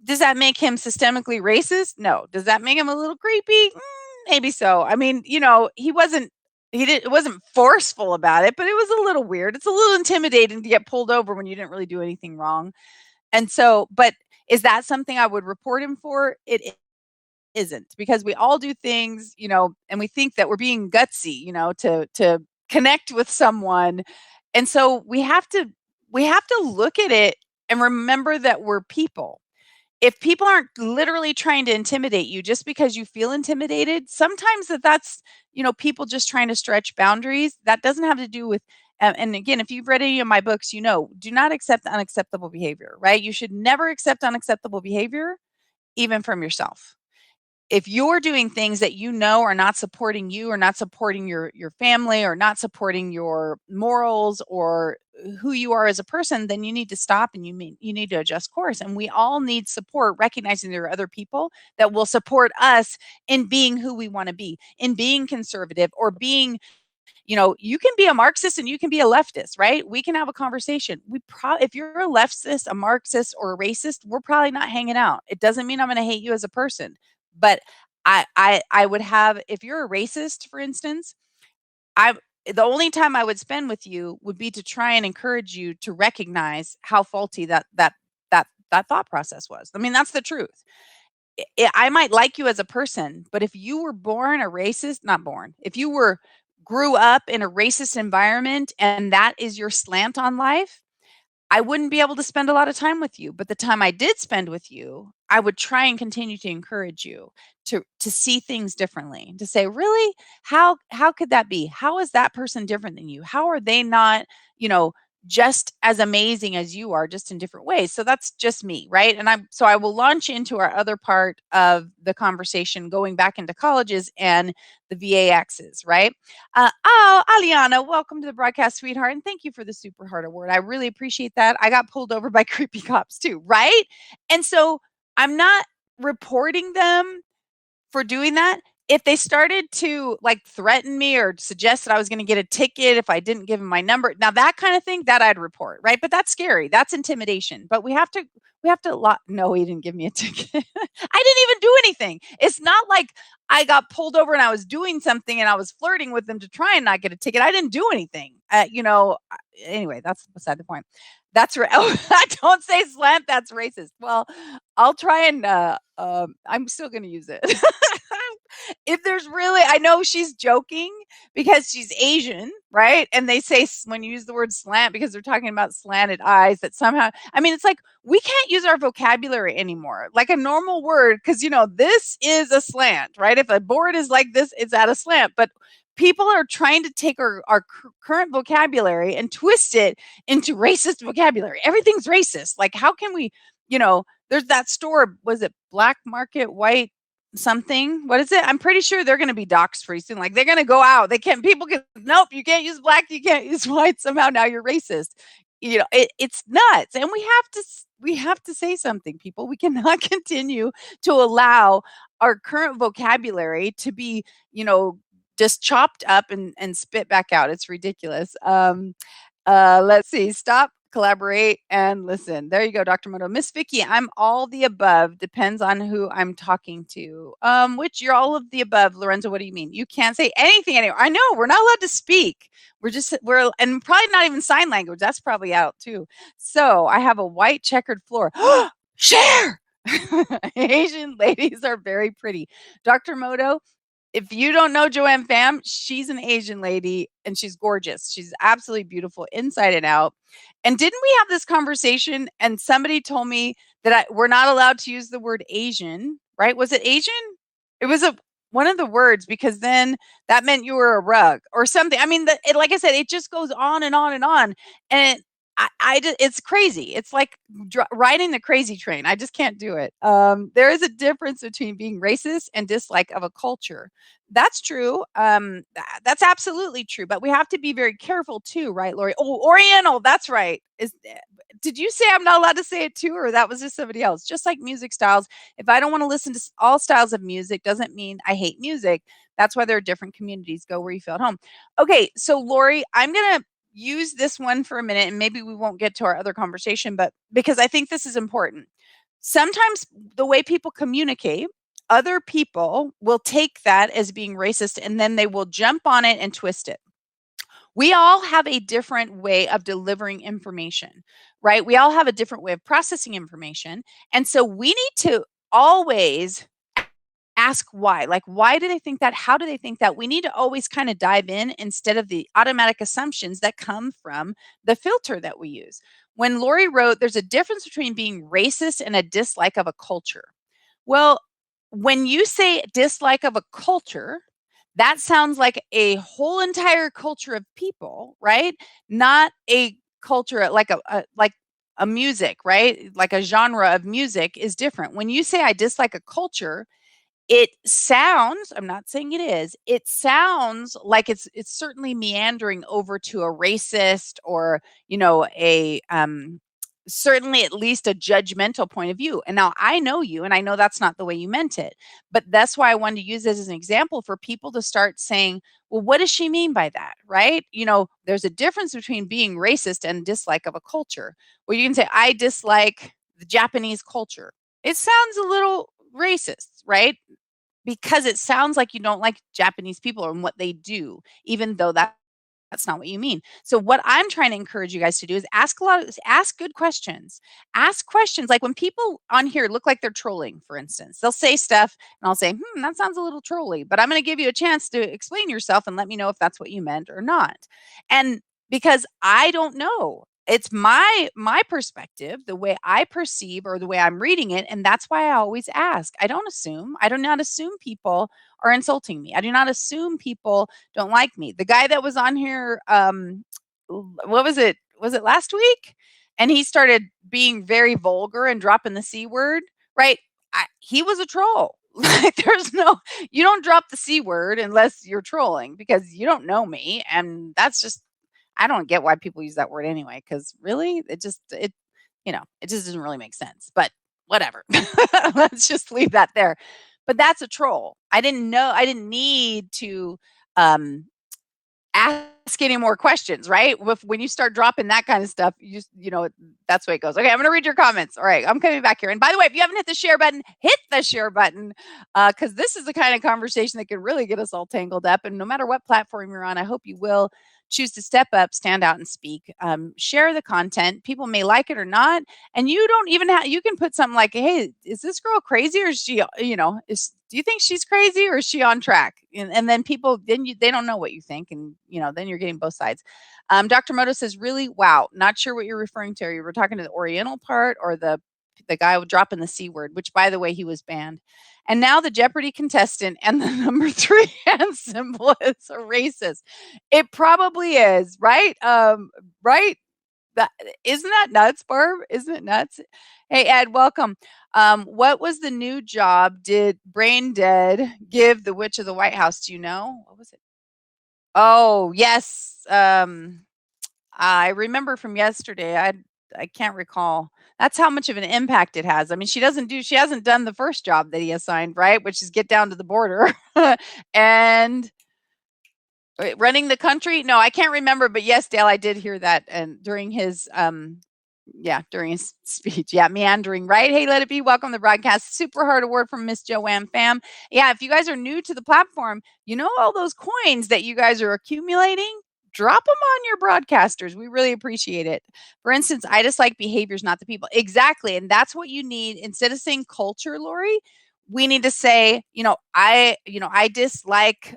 S1: Does that make him systemically racist? No. Does that make him a little creepy? Maybe so. I mean, it wasn't forceful about it, but it was a little weird. It's a little intimidating to get pulled over when you didn't really do anything wrong. And so, but is that something I would report him for? It isn't, because we all do things, and we think that we're being gutsy, to connect with someone. And so we have to look at it and remember that we're people. If people aren't literally trying to intimidate you just because you feel intimidated, sometimes that's people just trying to stretch boundaries. That doesn't have to do with and again, if you've read any of my books, do not accept unacceptable behavior, right? You should never accept unacceptable behavior, even from yourself. If you're doing things that are not supporting you, or not supporting your family, or not supporting your morals or who you are as a person, then you need to stop, and you need to adjust course. And we all need support, recognizing there are other people that will support us in being who we want to be, in being conservative, or being, you can be a Marxist and you can be a leftist, right? We can have a conversation. If you're a leftist, a Marxist, or a racist, we're probably not hanging out. It doesn't mean I'm going to hate you as a person. But I would have, if you're a racist, for instance, the only time I would spend with you would be to try and encourage you to recognize how faulty that thought process was. I mean, that's the truth. I might like you as a person, but if you were born a racist, not born, if you grew up in a racist environment and that is your slant on life, I wouldn't be able to spend a lot of time with you. But the time I did spend with you, I would try and continue to encourage you to see things differently, to say, really, how could that be? How is that person different than you? How are they not, just as amazing as you are, just in different ways? So that's just me, right? And I will launch into our other part of the conversation, going back into colleges and the VAXs, right? Aliana, welcome to the broadcast, sweetheart, and thank you for the Super Heart Award. I really appreciate that. I got pulled over by creepy cops too, right? And so I'm not reporting them for doing that. If they started to threaten me or suggest that I was going to get a ticket if I didn't give them my number, now that kind of thing, that I'd report, right? But that's scary. That's intimidation. But we have to no, he didn't give me a ticket. I didn't even do anything. It's not like I got pulled over and I was doing something and I was flirting with them to try and not get a ticket. I didn't do anything. Anyway, that's beside the point. That's right. Oh, don't say slant. That's racist. Well, I'll try and I'm still going to use it. If there's really, I know she's joking because she's Asian, right? And they say when you use the word slant because they're talking about slanted eyes, that somehow, I mean, it's like we can't use our vocabulary anymore, like a normal word, because this is a slant, right? If a board is like this, it's at a slant. But people are trying to take our current vocabulary and twist it into racist vocabulary. Everything's racist. Like, how can we, there's that store, was it Black Market White something? What is it? I'm pretty sure they're going to be doxxed pretty soon. Like, they're going to go out. Nope, you can't use black. You can't use white. Somehow now you're racist. It's nuts. And we have to say something, people. We cannot continue to allow our current vocabulary to be, just chopped up and spit back out. It's ridiculous. Let's see. Stop, collaborate, and listen. There you go, Dr. Moto. Miss Vicky, I'm all the above. Depends on who I'm talking to. Which you're all of the above. Lorenzo, what do you mean? You can't say anything anymore. I know, we're not allowed to speak. And probably not even sign language. That's probably out too. So I have a white checkered floor. Share! Asian ladies are very pretty. Dr. Moto, if you don't know Joanne Pham, she's an Asian lady and she's gorgeous. She's absolutely beautiful inside and out. And didn't we have this conversation and somebody told me that we're not allowed to use the word Asian, right? Was it Asian? It was one of the words, because then that meant you were a rug or something. I mean, like I said, it just goes on and on and on. And it's crazy. It's like riding the crazy train. I just can't do it. There is a difference between being racist and dislike of a culture. That's true. That's absolutely true. But we have to be very careful too, right, Lori? Oh, Oriental. That's right. Did you say I'm not allowed to say it too, or that was just somebody else? Just like music styles. If I don't want to listen to all styles of music, doesn't mean I hate music. That's why there are different communities. Go where you feel at home. Okay, so Lori, I'm gonna use this one for a minute, and maybe we won't get to our other conversation, but because I think this is important. sometimes the way people communicate, other people will take that as being racist and then they will jump on it and twist it. We all have a different way of delivering information, right? We all have a different way of processing information. And so we need to always ask why. Like, why do they think that? How do they think that? We need to always kind of dive in instead of the automatic assumptions that come from the filter that we use. When Lori wrote, there's a difference between being racist and a dislike of a culture. Well, when you say dislike of a culture, that sounds like a whole entire culture of people, right? Not a culture like a music, right? Like a genre of music is different. When you say I dislike a culture, it sounds, I'm not saying it is, it sounds like it's certainly meandering over to a racist or, a certainly at least a judgmental point of view. And now I know you and I know that's not the way you meant it. But that's why I wanted to use this as an example for people to start saying, well, what does she mean by that? Right? There's a difference between being racist and dislike of a culture. Where you can say, I dislike the Japanese culture. It sounds a little racist, right? Because it sounds like you don't like Japanese people and what they do, even though that's not what you mean. So what I'm trying to encourage you guys to do is ask good questions. Ask questions like when people on here look like they're trolling, for instance, they'll say stuff and I'll say, that sounds a little trolly, but I'm going to give you a chance to explain yourself and let me know if that's what you meant or not. And because I don't know, it's my perspective, the way I perceive or the way I'm reading it, and that's why I always ask. I don't assume. I do not assume people are insulting me. I do not assume people don't like me. The guy that was on here, what was it? Was it last week? And he started being very vulgar and dropping the C word, right? He was a troll. Like you don't drop the C word unless you're trolling because you don't know me. And that's just, I don't get why people use that word anyway, because really it just doesn't really make sense. But whatever. Let's just leave that there. But that's a troll. I didn't need to ask any more questions, right? When you start dropping that kind of stuff, that's the way it goes. Okay, I'm going to read your comments. All right, I'm coming back here. And by the way, if you haven't hit the share button, hit the share button because this is the kind of conversation that can really get us all tangled up. And no matter what platform you're on, I hope you will choose to step up, stand out, and speak. Share the content. People may like it or not. And you don't even you can put something like, hey, is this girl crazy or is she, do you think she's crazy or is she on track? And then people, they don't know what you think. And, then you're getting both sides. Dr. Moto says, really? Wow. Not sure what you're referring to. You were talking to the Oriental part or the guy dropping the C word, which by the way, he was banned. And now the Jeopardy contestant and the number 3 hand symbol is a racist. It probably is, right? Right? Isn't that nuts, Barb? Isn't it nuts? Hey, Ed, welcome. What was the new job did Brain Dead give the Witch of the White House? Do you know? What was it? Oh, yes. I remember from yesterday. I can't recall. That's how much of an impact it has. I mean, she hasn't done the first job that he assigned, right? Which is get down to the border and running the country. No, I can't remember, but yes, Dale, I did hear that. And during his, during his speech, meandering, right? Hey, let it be. Welcome to the broadcast. Super Hard Award from Miss Joanne Pham. Yeah, if you guys are new to the platform, all those coins that you guys are accumulating, drop them on your broadcasters. We really appreciate it. For instance, I dislike behaviors, not the people. Exactly. And that's what you need. Instead of saying culture, Lori, we need to say, I dislike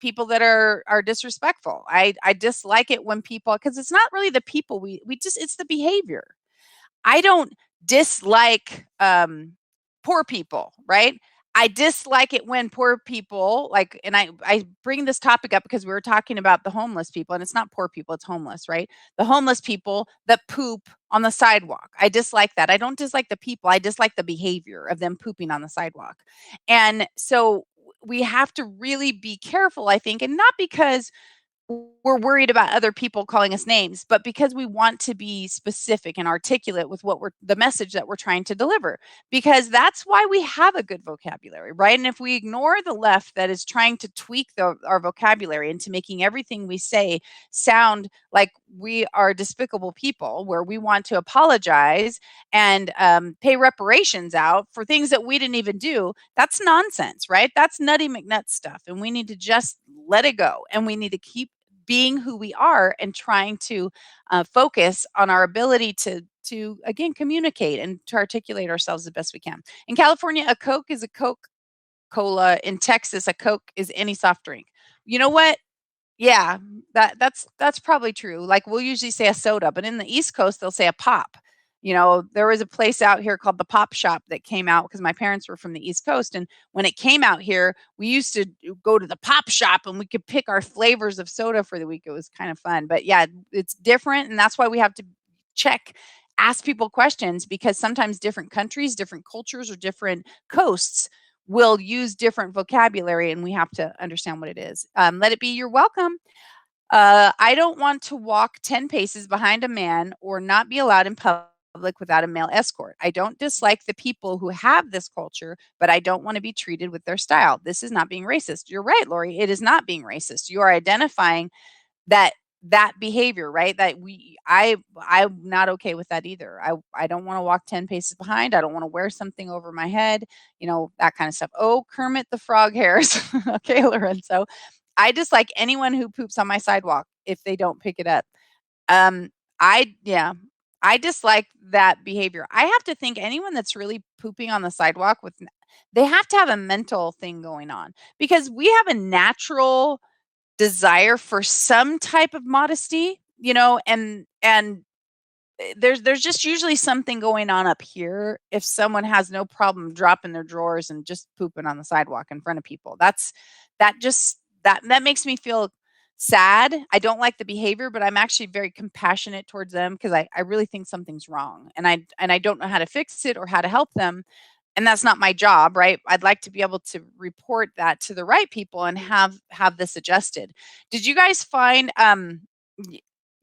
S1: people that are disrespectful. I dislike it when people, because it's not really the people it's the behavior. I don't dislike poor people, right? I dislike it when poor people and I bring this topic up because we were talking about the homeless people, and it's not poor people, it's homeless, right? The homeless people that poop on the sidewalk. I dislike that. I don't dislike the people. I dislike the behavior of them pooping on the sidewalk. And so we have to really be careful, I think, and not because we're worried about other people calling us names, but because we want to be specific and articulate with what the message that we're trying to deliver, because that's why we have a good vocabulary, right? And if we ignore the left that is trying to tweak our vocabulary into making everything we say sound like we are despicable people, where we want to apologize and pay reparations out for things that we didn't even do, that's nonsense, right? That's Nutty McNutt stuff. And we need to just let it go. And we need to keep being who we are and trying to focus on our ability to again communicate and to articulate ourselves the best we can. In California, a Coke is a Coke Cola. In Texas, a Coke is any soft drink. You know what? Yeah, that's probably true. Like, we'll usually say a soda, but in the East Coast, they'll say a pop. You know, there was a place out here called the Pop Shop that came out because my parents were from the East Coast. And when it came out here, we used to go to the Pop Shop and we could pick our flavors of soda for the week. It was kind of fun. But yeah, it's different. And that's why we have to ask people questions, because sometimes different countries, different cultures, or different coasts will use different vocabulary, and we have to understand what it is. Let it be, you're welcome. I don't want to walk 10 paces behind a man or not be allowed in public without a male escort. I don't dislike the people who have this culture, but I don't want to be treated with their style. This is not being racist. You're right, Lori. It is not being racist. You are identifying that behavior, right? That I'm not okay with that either. I don't want to walk 10 paces behind. I don't want to wear something over my head, that kind of stuff. Oh, Kermit the Frog hairs. Okay, Lorenzo. I dislike anyone who poops on my sidewalk if they don't pick it up. I dislike that behavior. I have to think anyone that's really pooping on the sidewalk they have to have a mental thing going on, because we have a natural desire for some type of modesty, and there's just usually something going on up here if someone has no problem dropping their drawers and just pooping on the sidewalk in front of people. That makes me feel sad. I don't like the behavior, but I'm actually very compassionate towards them, because I really think something's wrong, and I don't know how to fix it or how to help them. And that's not my job, right? I'd like to be able to report that to the right people and have this adjusted. Did you guys find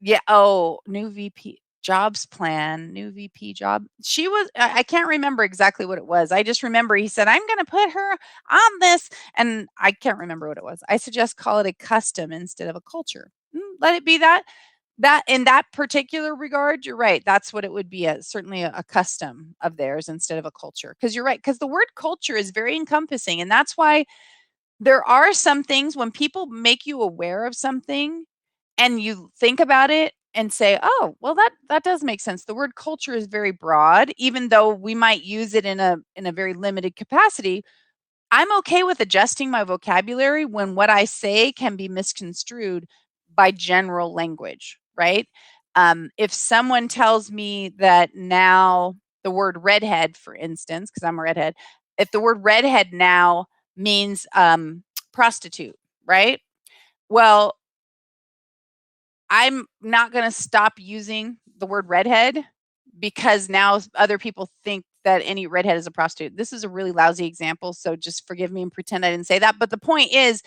S1: new VP jobs plan, new VP job? She was, I can't remember exactly what it was. I just remember he said, I'm going to put her on this, and I can't remember what it was. I suggest call it a custom instead of a culture. Let it be that in that particular regard, you're right. That's what it would be. Certainly a custom of theirs instead of a culture. Because you're right. Because the word culture is very encompassing. And that's why there are some things when people make you aware of something and you think about it and say, oh, well, that does make sense. The word culture is very broad, even though we might use it in a very limited capacity. I'm okay with adjusting my vocabulary when what I say can be misconstrued by general language, right? If someone tells me that now the word redhead, for instance, because I'm a redhead, if the word redhead now means prostitute, right? Well, I'm not going to stop using the word redhead because now other people think that any redhead is a prostitute. This is a really lousy example, so just forgive me and pretend I didn't say that. But the point is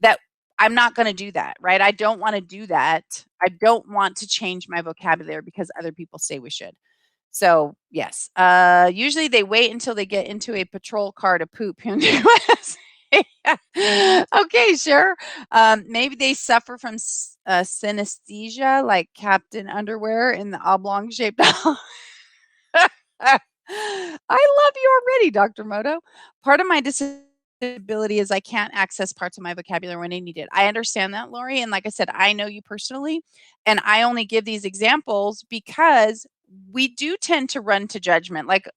S1: that I'm not going to do that, right? I don't want to do that. I don't want to change my vocabulary because other people say we should. So yes, usually they wait until they get into a patrol car to poop. Okay, sure. Maybe they suffer from synesthesia, like Captain Underwear in the oblong shaped. I love you already, Dr. Moto. Part of my disability is I can't access parts of my vocabulary when I need it. I understand that, Lori. And like I said, I know you personally, and I only give these examples because we do tend to run to judgment. Like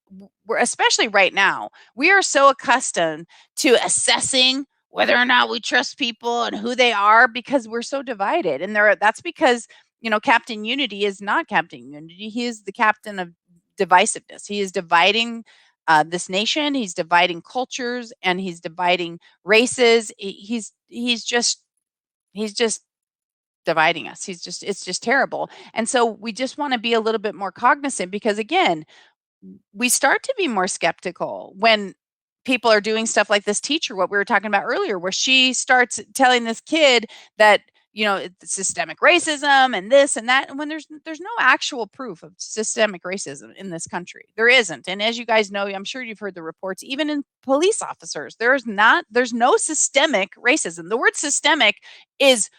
S1: especially right now, we are so accustomed to assessing whether or not we trust people and who they are because we're so divided. And that's because, Captain Unity is not Captain Unity. He is the captain of divisiveness. He is dividing this nation. He's dividing cultures and he's dividing races. He's just dividing us. It's just terrible. And so we just want to be a little bit more cognizant because again, we start to be more skeptical when people are doing stuff like this teacher, what we were talking about earlier, where she starts telling this kid that, it's systemic racism and this and that, and when there's no actual proof of systemic racism in this country. There isn't. And as you guys know, I'm sure you've heard the reports, even in police officers, there's no systemic racism. The word systemic is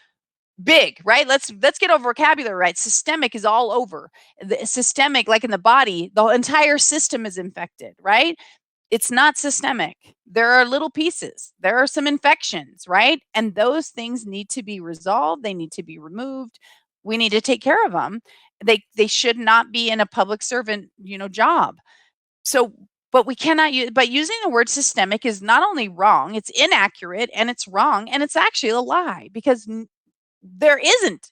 S1: big, right? Let's get our vocabulary right. Systemic is all over. The systemic, like in the body, the entire system is infected, right? It's not systemic. There are little pieces. There are some infections, right? And those things need to be resolved. They need to be removed. We need to take care of them. They should not be in a public servant, job. So, but we cannot use, but using the word systemic is not only wrong, it's inaccurate and it's wrong. And it's actually a lie because it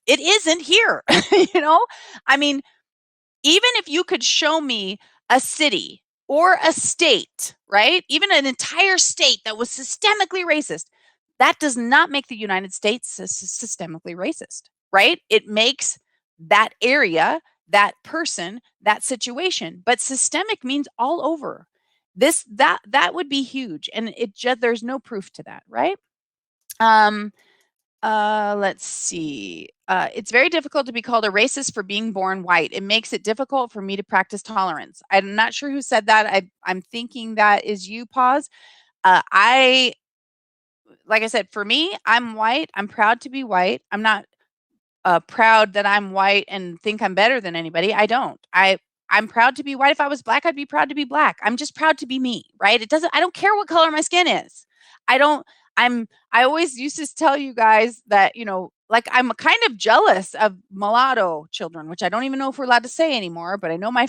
S1: isn't here. I mean, even if you could show me a city or a state, right? Even an entire state that was systemically racist, that does not make the United States systemically racist, right? It makes that area, that person, that situation, but systemic means all over. That would be huge, and there's no proof to that, right? Let's see. It's very difficult to be called a racist for being born white. It makes it difficult for me to practice tolerance. I'm not sure who said that. I'm thinking that is you, Pause. Like I said, for me, I'm white. I'm proud to be white. I'm not proud that I'm white and think I'm better than anybody. I don't. I'm proud to be white. If I was black, I'd be proud to be black. I'm just proud to be me, right? I don't care what color my skin is. I always used to tell you guys that, like I'm kind of jealous of mulatto children, which I don't even know if we're allowed to say anymore, but I know my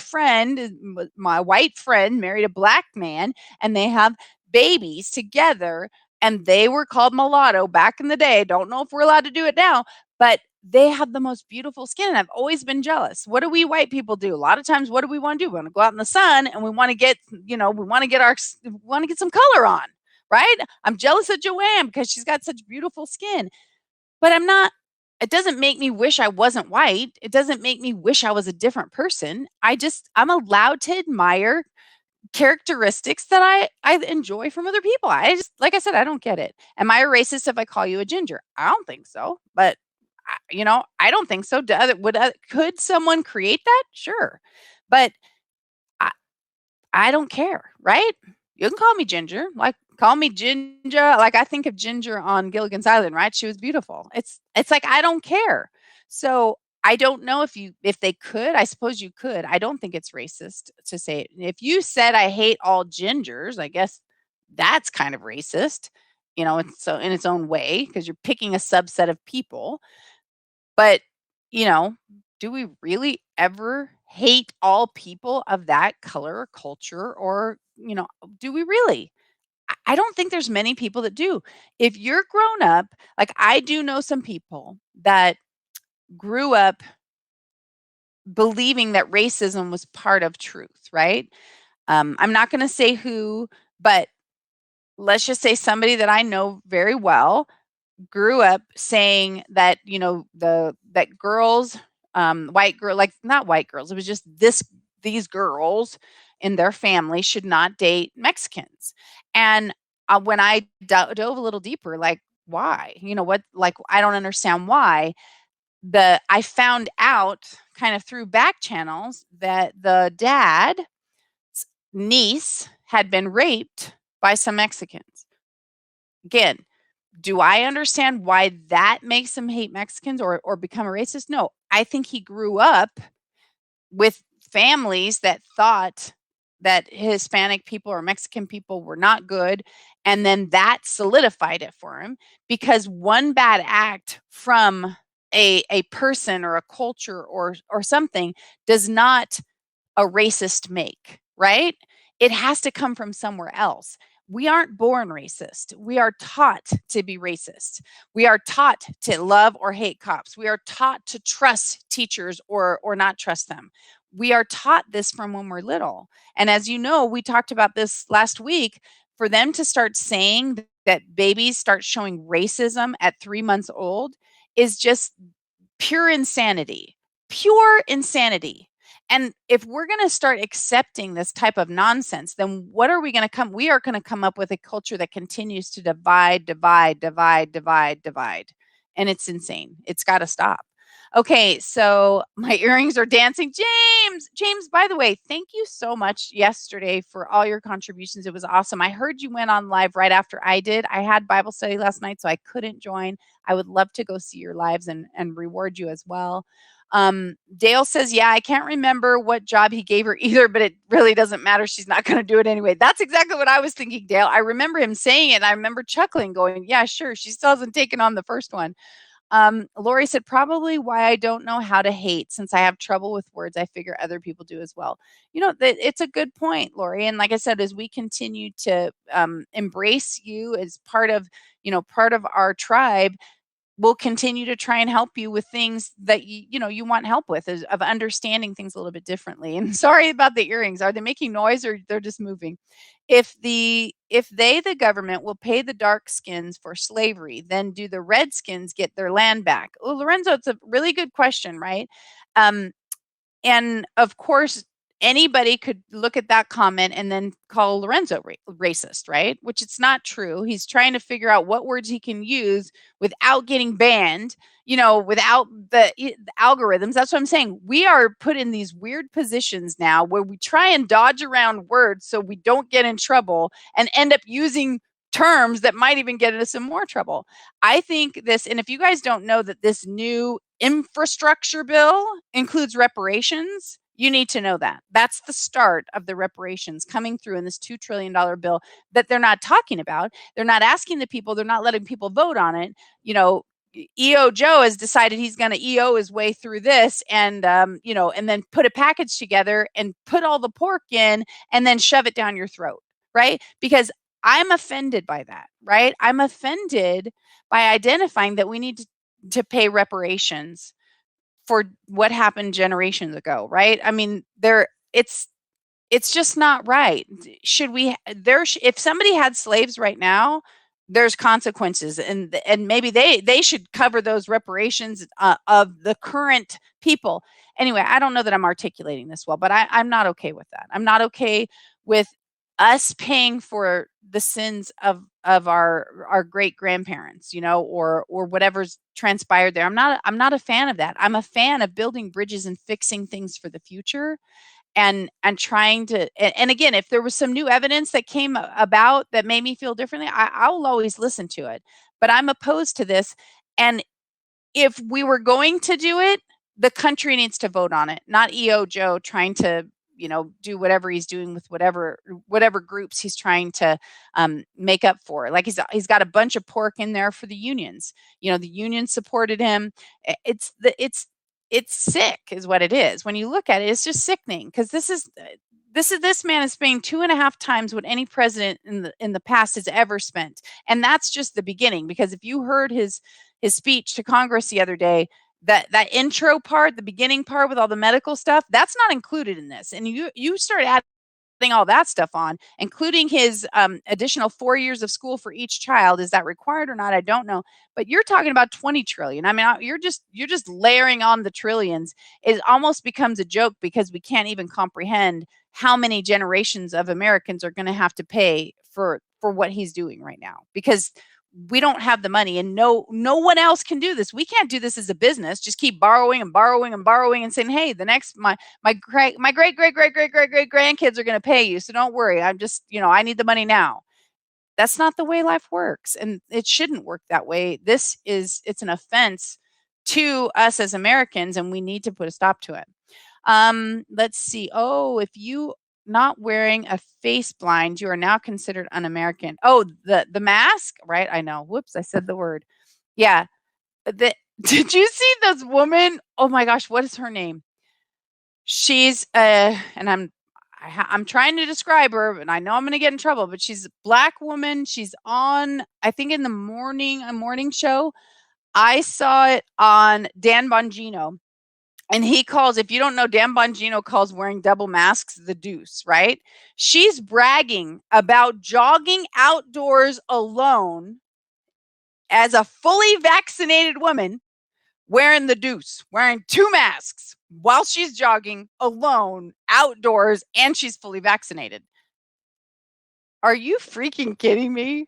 S1: white friend married a black man and they have babies together and they were called mulatto back in the day. Don't know if we're allowed to do it now, but they have the most beautiful skin. And I've always been jealous. What do we white people do? A lot of times, what do we want to do? We want to go out in the sun and we want to get some color on. Right? I'm jealous of Joanne because she's got such beautiful skin, but it doesn't make me wish I wasn't white. It doesn't make me wish I was a different person. I'm allowed to admire characteristics that I enjoy from other people. Like I said, I don't get it. Am I a racist if I call you a ginger? I don't think so, but I don't think so. Could someone create that? Sure. But I don't care, right? You can call me Ginger, like call me Ginger. Like I think of Ginger on Gilligan's Island, right? She was beautiful. It's like I don't care. So I don't know if they could. I suppose you could. I don't think it's racist to say it. If you said I hate all gingers, I guess that's kind of racist, it's so in its own way because you're picking a subset of people. But do we really ever hate all people of that color or culture or do we really? I don't think there's many people that do. If you're grown up, like I do know some people that grew up believing that racism was part of truth, right? I'm not going to say who, but let's just say somebody that I know very well grew up saying that, that girls, white girl, like not white girls, it was just these girls in their family should not date Mexicans. And when I dove a little deeper, like why, I don't understand why. I found out kind of through back channels that the dad's niece had been raped by some Mexicans. Again, do I understand why that makes him hate Mexicans or become a racist? No, I think he grew up with families that thought that Hispanic people or Mexican people were not good. And then that solidified it for him because one bad act from a person or a culture or something does not a racist make, right? It has to come from somewhere else. We aren't born racist. We are taught to be racist. We are taught to love or hate cops. We are taught to trust teachers or not trust them. We are taught this from when we're little. And as you know, we talked about this last week, for them to start saying that babies start showing racism at 3 months old is just pure insanity. Pure insanity. And if we're going to start accepting this type of nonsense, then what are we going to come? We are going to come up with a culture that continues to divide. and it's insane. It's got to stop. Okay, so my earrings are dancing. James, by the way, thank you so much yesterday for all your contributions. It was awesome. I heard you went on live right after I did. I had Bible study last night, so I couldn't join. I would love to go see your lives and reward you as well. Dale says, yeah, I can't remember what job he gave her either, but it really doesn't matter. She's not going to do it anyway. That's exactly what I was thinking, Dale. I remember him saying it. And I remember chuckling, going, yeah, sure. She still hasn't taken on the first one. Lori said, probably why I don't know how to hate, since I have trouble with words. I figure other people do as well. You know, it's a good point, Lori. And like I said, as we continue to embrace you as part of our tribe, we'll continue to try and help you with things that you want help with, of understanding things a little bit differently. And sorry about the earrings. Are they making noise or they're just moving? If the government will pay the dark skins for slavery, then do the redskins get their land back? Oh, Lorenzo, it's a really good question, right? And of course, anybody could look at that comment and then call Lorenzo racist, right? Which it's not true. He's trying to figure out what words he can use without getting banned, without the algorithms. That's what I'm saying. We are put in these weird positions now where we try and dodge around words so we don't get in trouble and end up using terms that might even get us in more trouble. I think this, and if you guys don't know that this new infrastructure bill includes reparations, you need to know that. That's the start of the reparations coming through in this $2 trillion bill that they're not talking about. They're not asking the people. They're not letting people vote on it. EO Joe has decided he's going to EO his way through this and then put a package together and put all the pork in and then shove it down your throat, right? Because I'm offended by that, right? I'm offended by identifying that we need to pay reparations for what happened generations ago, right? I mean, it's just not right. If somebody had slaves right now, there's consequences, and maybe they should cover those reparations of the current people. Anyway, I don't know that I'm articulating this well, but I'm not okay with that. I'm not okay with us paying for the sins of our great grandparents, or whatever's transpired there. I'm not a fan of that. I'm a fan of building bridges and fixing things for the future, and trying to. And again, if there was some new evidence that came about that made me feel differently, I will always listen to it. But I'm opposed to this. And if we were going to do it, the country needs to vote on it, not EO Joe trying to do whatever he's doing with whatever groups he's trying to make up for. Like he's got a bunch of pork in there for the unions. The unions supported him. It's sick, is what it is. When you look at it, it's just sickening, because this man is spending 2.5 times what any president in the past has ever spent, and that's just the beginning. Because if you heard his speech to Congress the other day, that intro part, the beginning part with all the medical stuff, that's not included in this. And you start adding all that stuff on, including his additional 4 years of school for each child. Is that required or not? I don't know. But you're talking about 20 trillion. I mean, you're just layering on the trillions. It almost becomes a joke, because we can't even comprehend how many generations of Americans are going to have to pay for what he's doing right now, because we don't have the money, and no one else can do this. We can't do this as a business. Just keep borrowing and borrowing and borrowing and saying, hey, the next my great grandkids are going to pay you, so don't worry. I'm just, I need the money now. That's not the way life works, and it shouldn't work that way. It's an offense to us as Americans, and we need to put a stop to it. Let's see. Oh, if you not wearing a face blind, you are now considered un-American. Oh, the mask, right? I know. Whoops, I said the word. Yeah. Did you see this woman? Oh my gosh, what is her name? She's and I'm trying to describe her, and I know I'm going to get in trouble, but she's a Black woman. She's on, I think, in the morning, a morning show. I saw it on Dan Bongino. And he calls, if you don't know, Dan Bongino calls wearing double masks the deuce, right? She's bragging about jogging outdoors alone as a fully vaccinated woman, wearing the deuce, wearing 2 masks while she's jogging alone outdoors, and she's fully vaccinated. Are you freaking kidding me?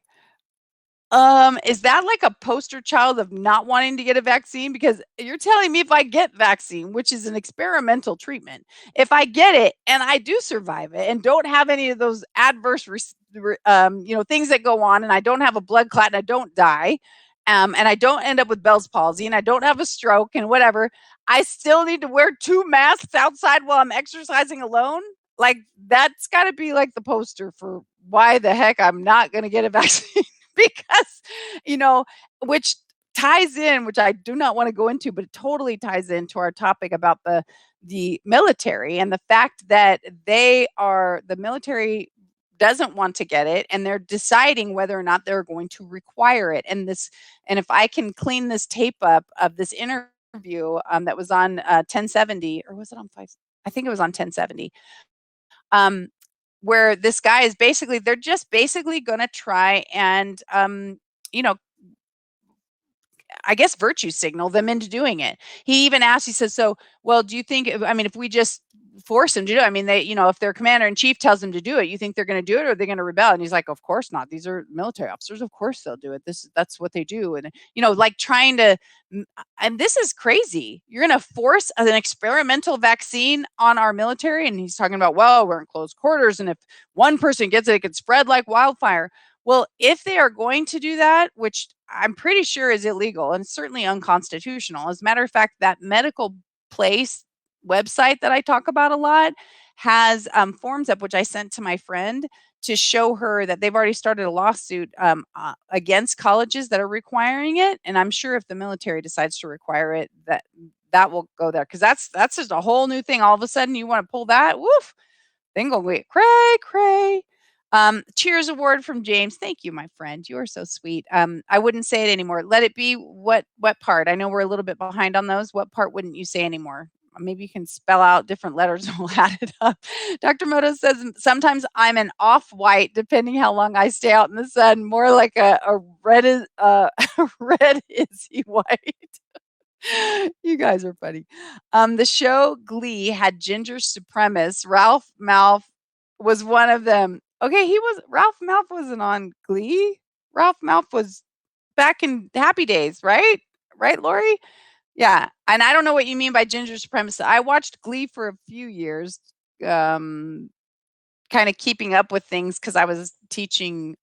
S1: Is that like a poster child of not wanting to get a vaccine? Because you're telling me if I get vaccine, which is an experimental treatment, if I get it and I do survive it and don't have any of those adverse, things that go on, and I don't have a blood clot and I don't die, and I don't end up with Bell's palsy and I don't have a stroke and whatever, I still need to wear 2 masks outside while I'm exercising alone? Like, that's got to be like the poster for why the heck I'm not going to get a vaccine. Because, you know, which ties in, which I do not want to go into, but it totally ties into our topic about the military and the fact that the military doesn't want to get it, and they're deciding whether or not they're going to require it. And if I can clean this tape up of this interview that was on 1070, or was it on 5? I think it was on 1070. Where this guy is they're just basically going to try and, you know, I guess virtue signal them into doing it. He even asked, he says, so, well, do you think, if we just force them to do it, if their commander in chief tells them to do it, you think they're going to do it, or are they going to rebel? And he's like, of course not. These are military officers. Of course they'll do it. That's what they do. And, like trying to, and this is crazy. You're going to force an experimental vaccine on our military. And he's talking about, well, we're in close quarters, and if one person gets it, it could spread like wildfire. Well, if they are going to do that, which I'm pretty sure is illegal and certainly unconstitutional. As a matter of fact, that medical place website that I talk about a lot has forms up, which I sent to my friend to show her that they've already started a lawsuit against colleges that are requiring it. And I'm sure if the military decides to require it, that will go there, because that's just a whole new thing. All of a sudden, you want to pull that, woof, then go get cray. Cheers award from James. Thank you, my friend. You are so sweet. I wouldn't say it anymore. Let it be. What part? I know we're a little bit behind on those. What part wouldn't you say anymore? Maybe you can spell out different letters and we'll add it up. Dr. Moto says, sometimes I'm an off-white, depending how long I stay out in the sun, more like a red is red is he white. You guys are funny. The show Glee had ginger supremacists. Ralph Malph was one of them. Okay, Ralph Malph wasn't on Glee. Ralph Malph was back in Happy Days, right? Right, Lori? Yeah. And I don't know what you mean by ginger supremacy. I watched Glee for a few years, kind of keeping up with things because I was teaching.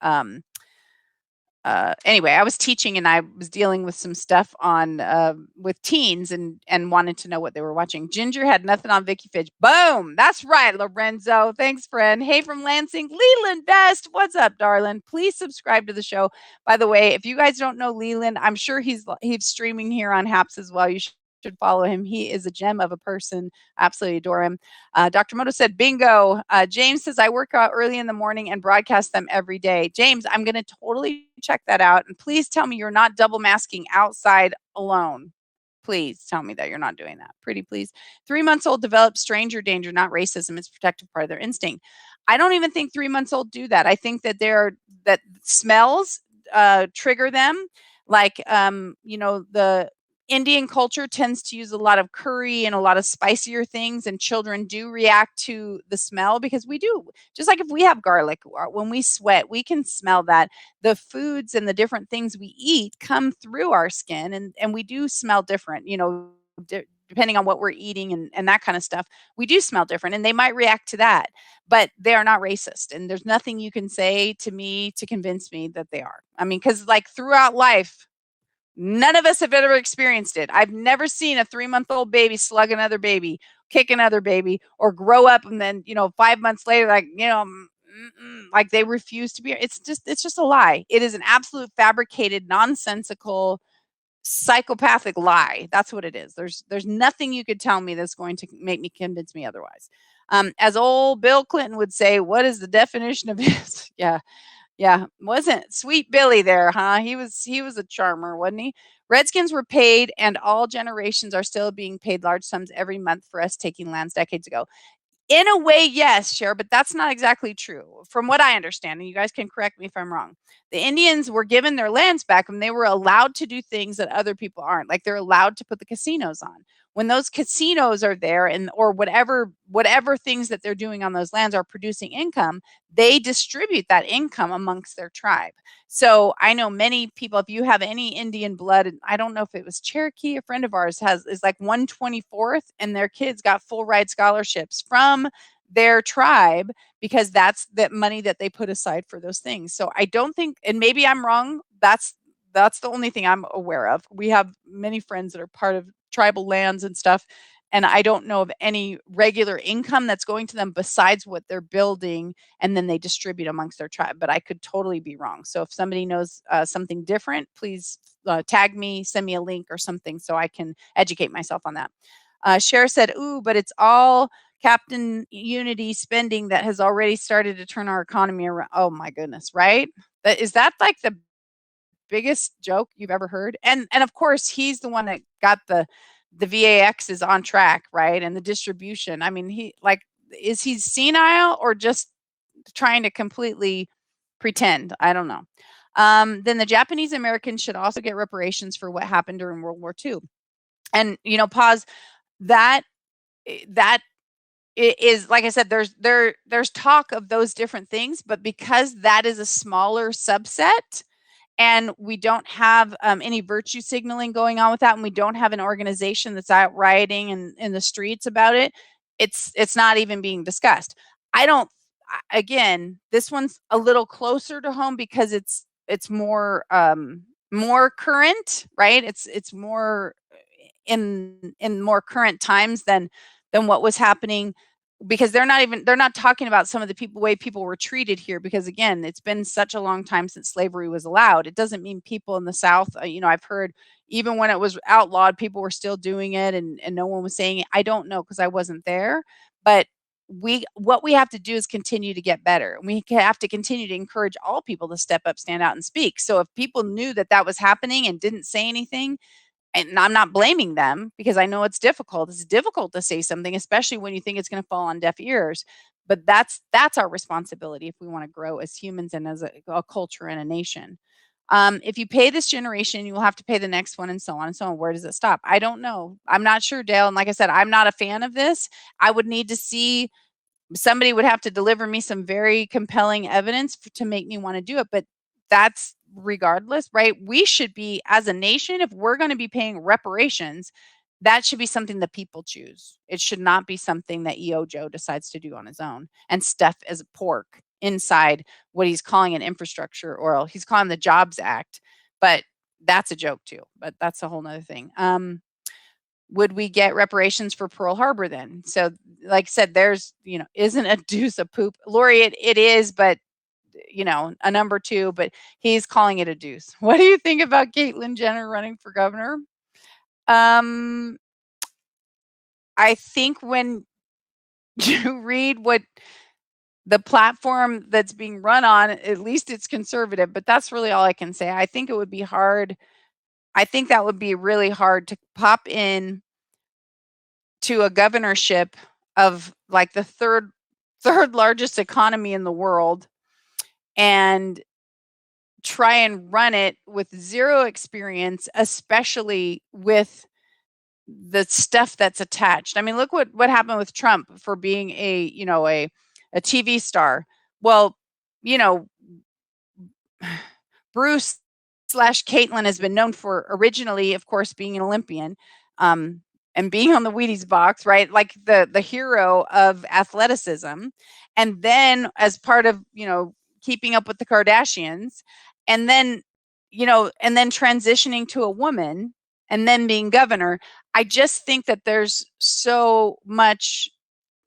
S1: Anyway, I was teaching and I was dealing with some stuff on with teens and wanted to know what they were watching. Ginger had nothing on Vicky Fitch. Boom! That's right, Lorenzo. Thanks, friend. Hey, from Lansing, Leland Best. What's up, darling? Please subscribe to the show. By the way, if you guys don't know Leland, I'm sure he's streaming here on Haps as well. You should follow him. He is a gem of a person. Absolutely adore him. Dr. Moto said, bingo. James says, I work out early in the morning and broadcast them every day. James, I'm going to totally check that out. And please tell me you're not double masking outside alone. Please tell me that you're not doing that. Pretty please. 3 months old develop stranger danger, not racism. It's protective part of their instinct. I don't even think 3 months old do that. I think that that smells trigger them. Like, the Indian culture tends to use a lot of curry and a lot of spicier things, and children do react to the smell because we do. Just like if we have garlic, when we sweat, we can smell that. The foods and the different things we eat come through our skin, and we do smell different, depending on what we're eating and that kind of stuff. We do smell different, and they might react to that, but they are not racist. And there's nothing you can say to me to convince me that they are. I mean, because like throughout life, none of us have ever experienced it. I've never seen a 3-month-old baby slug another baby, kick another baby, or grow up and then, 5 months later, like they refuse to be. It's just a lie. It is an absolute fabricated, nonsensical, psychopathic lie. That's what it is. There's nothing you could tell me that's going to make me convince me otherwise. As old Bill Clinton would say, what is the definition of this? Yeah, wasn't Sweet Billy there, huh? He was a charmer, wasn't he? Redskins were paid, and all generations are still being paid large sums every month for us taking lands decades ago. In a way, yes, Cher, but that's not exactly true. From what I understand, and you guys can correct me if I'm wrong, the Indians were given their lands back and they were allowed to do things that other people aren't. Like they're allowed to put the casinos on. when those casinos are there and or whatever things that they're doing on those lands are producing income, they distribute that income amongst their tribe. So I know many people, if you have any Indian blood, and I don't know if it was Cherokee, a friend of ours is like 124th, and their kids got full ride scholarships from their tribe because that's the money that they put aside for those things. So I don't think, and maybe I'm wrong, that's the only thing I'm aware of. We have many friends that are part of tribal lands and stuff, and I don't know of any regular income that's going to them besides what they're building, and then they distribute amongst their tribe. But I could totally be wrong. So if somebody knows something different, please tag me, send me a link or something so I can educate myself on that. Cher said, ooh, but it's all Captain Unity spending that has already started to turn our economy around. Oh my goodness, right? Is that like the biggest joke you've ever heard? And of course, he's the one that got the VAX is on track, right? And the distribution. I mean, is he senile or just trying to completely pretend? I don't know. Then the Japanese Americans should also get reparations for what happened during World War II. And pause. That it is, like I said, there's talk of those different things, but because that is a smaller subset, and we don't have any virtue signaling going on with that, and we don't have an organization that's out rioting in the streets about it, it's not even being discussed. Again, this one's a little closer to home because it's more current, right? It's more in more current times than what was happening, because they're not talking about some of the way people were treated here, because again, it's been such a long time since slavery was allowed. It doesn't mean people in the South, I've heard even when it was outlawed, people were still doing it and no one was saying it. I don't know because I wasn't there, but what we have to do is continue to get better. We have to continue to encourage all people to step up, stand out, and speak. So if people knew that was happening and didn't say anything, and I'm not blaming them because I know it's difficult. It's difficult to say something, especially when you think it's going to fall on deaf ears. But that's our responsibility if we want to grow as humans and as a culture and a nation. If you pay this generation, you will have to pay the next one, and so on and so on. Where does it stop? I don't know. I'm not sure, Dale. And like I said, I'm not a fan of this. I would need to see, somebody would have to deliver me some very compelling evidence to make me want to do it. But that's regardless, right? We should be, as a nation, if we're going to be paying reparations, that should be something that people choose. It should not be something that EO Joe decides to do on his own and stuff as a pork inside what he's calling an infrastructure, or he's calling the Jobs Act. But that's a joke too. But that's a whole nother thing. Would we get reparations for Pearl Harbor then? So like I said, there's, isn't a deuce a poop? Lori, it is, but a number 2, but he's calling it a deuce. What do you think about Caitlyn Jenner running for governor? I think when you read what the platform that's being run on, at least it's conservative, but that's really all I can say. I think it would be hard. I think that would be really hard to pop in to a governorship of like the third largest economy in the world and try and run it with zero experience, especially with the stuff that's attached. I mean, look what happened with Trump for being a TV star. Well, Bruce / Caitlyn has been known for originally, of course, being an Olympian, and being on the Wheaties box, right? Like the hero of athleticism. And then as part of, keeping up with the Kardashians, and then transitioning to a woman and then being governor. I just think that there's so much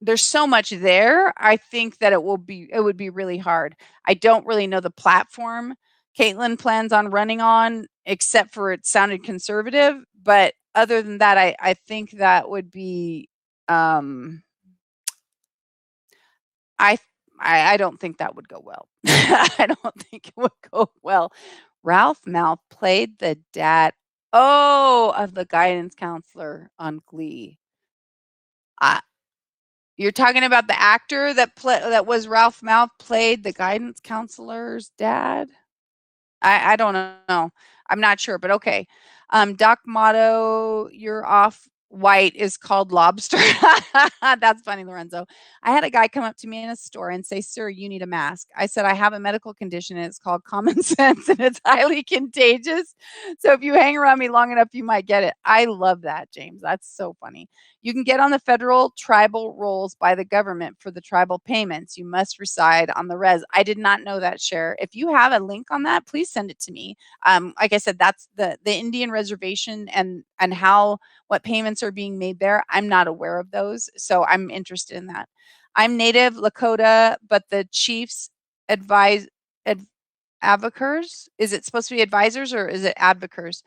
S1: there. I think that it would be really hard. I don't really know the platform Caitlyn plans on running on, except for it sounded conservative. But other than that, I think that would be, I don't think that would go well. I don't think it would go well. Ralph Malph played the dad of the guidance counselor on Glee. You're talking about the actor that was Ralph Malph played the guidance counselor's dad? I don't know. I'm not sure, but okay. Doc Motto, you're off white is called lobster. That's funny, Lorenzo. I had a guy come up to me in a store and say, "Sir, you need a mask." I said, "I have a medical condition and it's called common sense and it's highly contagious. So if you hang around me long enough, you might get it." I love that, James. That's so funny. You can get on the federal tribal rolls by the government for the tribal payments. You must reside on the res. I did not know that, Cher. If you have a link on that, please send it to me. Like I said, that's the Indian reservation and how what payments are being made there. I'm not aware of those, so I'm interested in that. I'm native Lakota, but the chiefs advise advocers. Is it supposed to be advisors or is it advocers?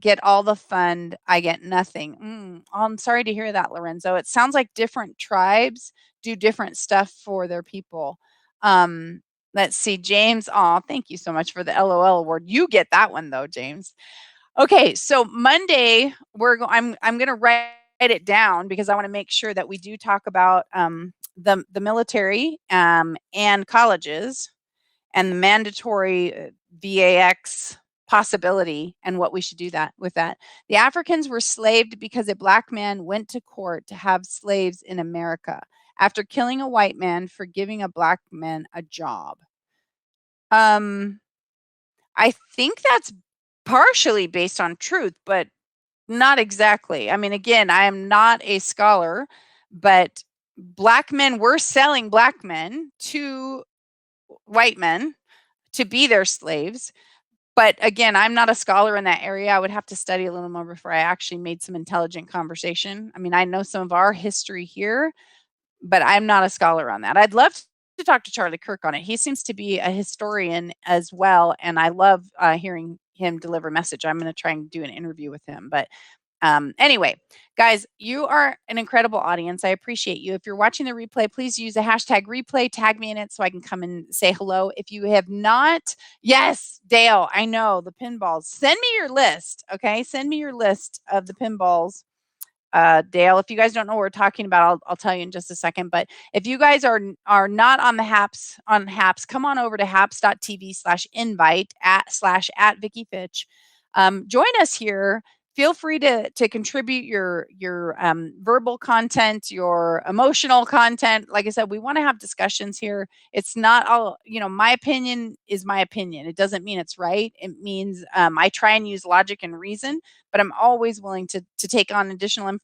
S1: Get all the fund. I get nothing. I'm sorry to hear that, Lorenzo. It sounds like different tribes do different stuff for their people. Let's see, James. Oh, thank you so much for the LOL award. You get that one though, James. Okay, so Monday I'm going to write it down because I want to make sure that we do talk about the military and colleges and the mandatory VAX possibility and what we should do that with that. The Africans were slaved because a black man went to court to have slaves in America after killing a white man for giving a black man a job. I think that's partially based on truth, but not exactly. I mean, again, I am not a scholar, but black men were selling black men to white men to be their slaves. But again, I'm not a scholar in that area. I would have to study a little more before I actually made some intelligent conversation. I mean, I know some of our history here, but I'm not a scholar on that. I'd love to talk to Charlie Kirk on it. He seems to be a historian as well, and I love hearing him deliver message. I'm going to try and do an interview with him. But anyway, guys, you are an incredible audience. I appreciate you. If you're watching the replay, please use the hashtag replay, tag me in it so I can come and say hello. If you have not, yes, Dale, I know the pinballs. Send me your list, okay? Send me your list of the pinballs. Dale, if you guys don't know what we're talking about, I'll tell you in just a second. But if you guys are not on the Haps, come on over to haps.tv/invite /at Vicky Fitch. Join us here. Feel free to contribute your verbal content, your emotional content. Like I said, we want to have discussions here. It's not all, my opinion is my opinion. It doesn't mean it's right. It means I try and use logic and reason, but I'm always willing to take on additional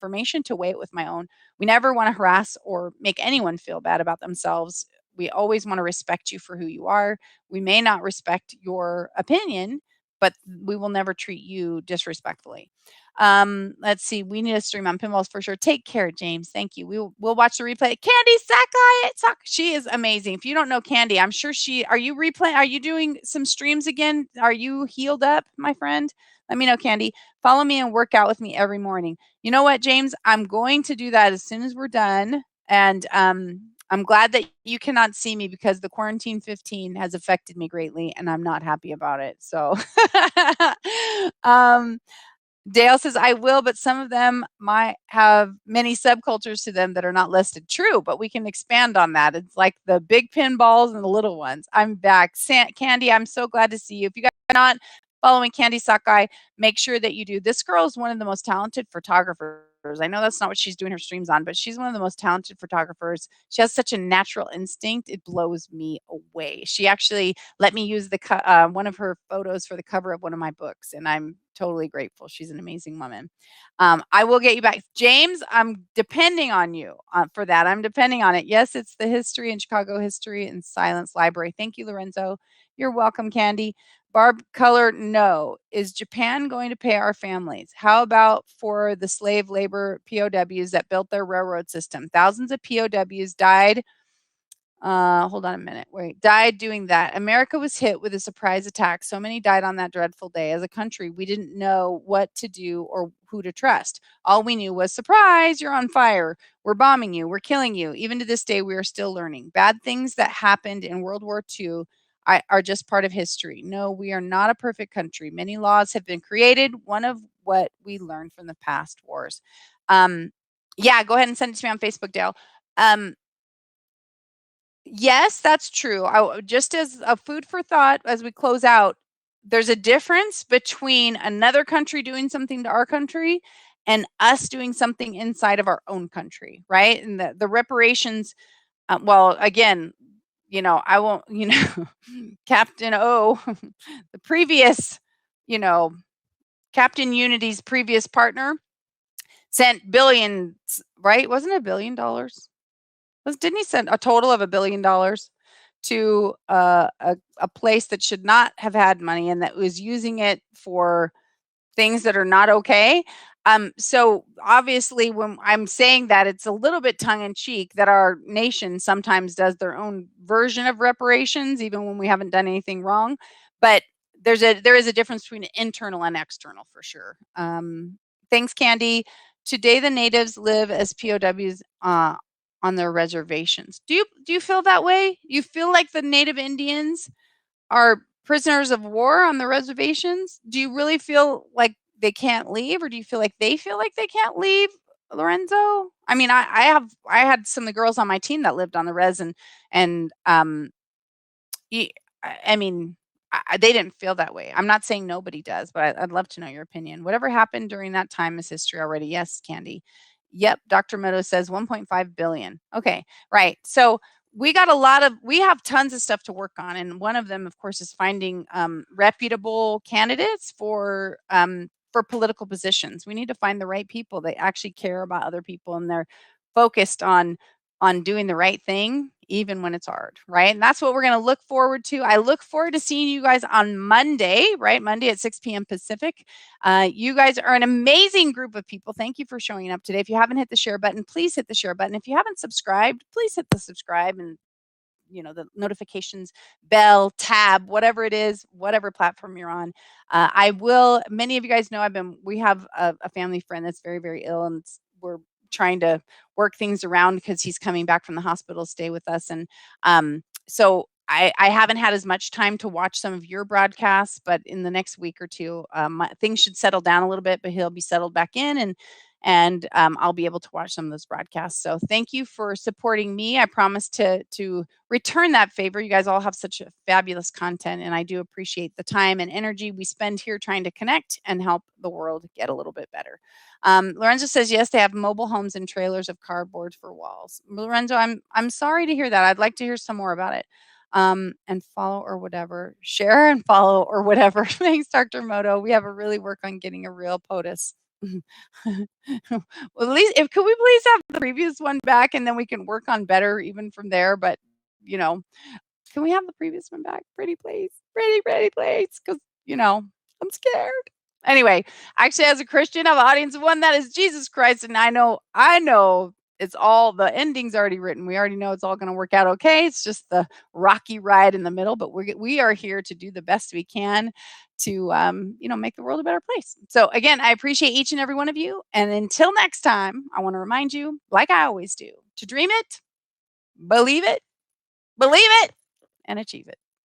S1: information to weigh it with my own. We never want to harass or make anyone feel bad about themselves. We always want to respect you for who you are. We may not respect your opinion, but we will never treat you disrespectfully. Let's see. We need a stream on pinballs for sure. Take care, James. Thank you. We'll watch the replay. Candy Sakai, she is amazing. If you don't know Candy, I'm sure are you replaying? Are you doing some streams again? Are you healed up, my friend? Let me know, Candy. Follow me and work out with me every morning. You know what, James? I'm going to do that as soon as we're done. And I'm glad that you cannot see me because the quarantine 15 has affected me greatly and I'm not happy about it. So Dale says, I will, but some of them might have many subcultures to them that are not listed. True, but we can expand on that. It's like the big pinballs and the little ones. I'm back. Candy, I'm so glad to see you. If you guys are not following Candy Sakai, make sure that you do. This girl is one of the most talented photographers. I know that's not what she's doing her streams on, but she's one of the most talented photographers. She has such a natural instinct. It blows me away. She actually let me use one of her photos for the cover of one of my books, and I'm totally grateful. She's an amazing woman. I will get you back. James, I'm depending on you for that. I'm depending on it. Yes, it's the history and Chicago History and Silence Library. Thank you, Lorenzo. You're welcome, Candy. Barb Color, no. Is Japan going to pay our families? How about for the slave labor POWs that built their railroad system? Thousands of POWs died. Hold on a minute. Wait, died doing that. America was hit with a surprise attack. So many died on that dreadful day. As a country, we didn't know what to do or who to trust. All we knew was, surprise, you're on fire. We're bombing you. We're killing you. Even to this day, we are still learning. Bad things that happened in World War II are just part of history. No, we are not a perfect country. Many laws have been created. One of what we learned from the past wars. Yeah, go ahead and send it to me on Facebook, Dale. Yes, that's true. Just as a food for thought, as we close out, there's a difference between another country doing something to our country and us doing something inside of our own country, right? And the reparations, well, again, I won't, Captain O, the previous, Captain Unity's previous partner sent billions, right? Wasn't it $1 billion? Didn't he send a total of $1 billion to a place that should not have had money and that was using it for things that are not okay? So obviously, when I'm saying that, it's a little bit tongue in cheek that our nation sometimes does their own version of reparations, even when we haven't done anything wrong. But there is a difference between internal and external for sure. Thanks, Candy. Today, the natives live as POWs on their reservations. Do you feel that way? You feel like the Native Indians are prisoners of war on the reservations? Do you really feel like they can't leave, or do you feel like they can't leave, Lorenzo? I mean, I had some of the girls on my team that lived on the res, and I mean, they didn't feel that way. I'm not saying nobody does, but I'd love to know your opinion. Whatever happened during that time is history already. Yes, Candy. Yep, Dr. Meadows says 1.5 billion. Okay, right. So we have tons of stuff to work on, and one of them, of course, is finding reputable candidates for political positions. We need to find the right people that actually care about other people, and they're focused on doing the right thing, even when it's hard, right? And that's what we're going to look forward to. I look forward to seeing you guys on Monday, right? Monday at 6 p.m. Pacific. You guys are an amazing group of people. Thank you for showing up today. If you haven't hit the share button, please hit the share button. If you haven't subscribed, please hit the subscribe and the notifications bell, tab, whatever it is, whatever platform you're on. Many of you guys know we have a family friend that's very, very ill, and we're trying to work things around because he's coming back from the hospital to stay with us. And so I haven't had as much time to watch some of your broadcasts, but in the next week or two, things should settle down a little bit, but he'll be settled back in, and I'll be able to watch some of those broadcasts. So thank you for supporting me. I promise to return that favor. You guys all have such a fabulous content, and I do appreciate the time and energy we spend here trying to connect and help the world get a little bit better. Lorenzo says, yes, they have mobile homes and trailers of cardboard for walls. Lorenzo, I'm sorry to hear that. I'd like to hear some more about it. And follow or whatever. Share and follow or whatever. Thanks, Dr. Moto. We have to really work on getting a real POTUS. Well, at least could we please have the previous one back, and then we can work on better even from there. But can we have the previous one back? Pretty please. Pretty please. Because I'm scared. Anyway, actually, as a Christian, I have an audience of one that is Jesus Christ, and I know it's all, the ending's already written. We already know it's all going to work out okay. It's just the rocky ride in the middle, but we are here to do the best we can to make the world a better place. So again, I appreciate each and every one of you, and until next time, I want to remind you, like I always do, to dream it, believe it, and achieve it.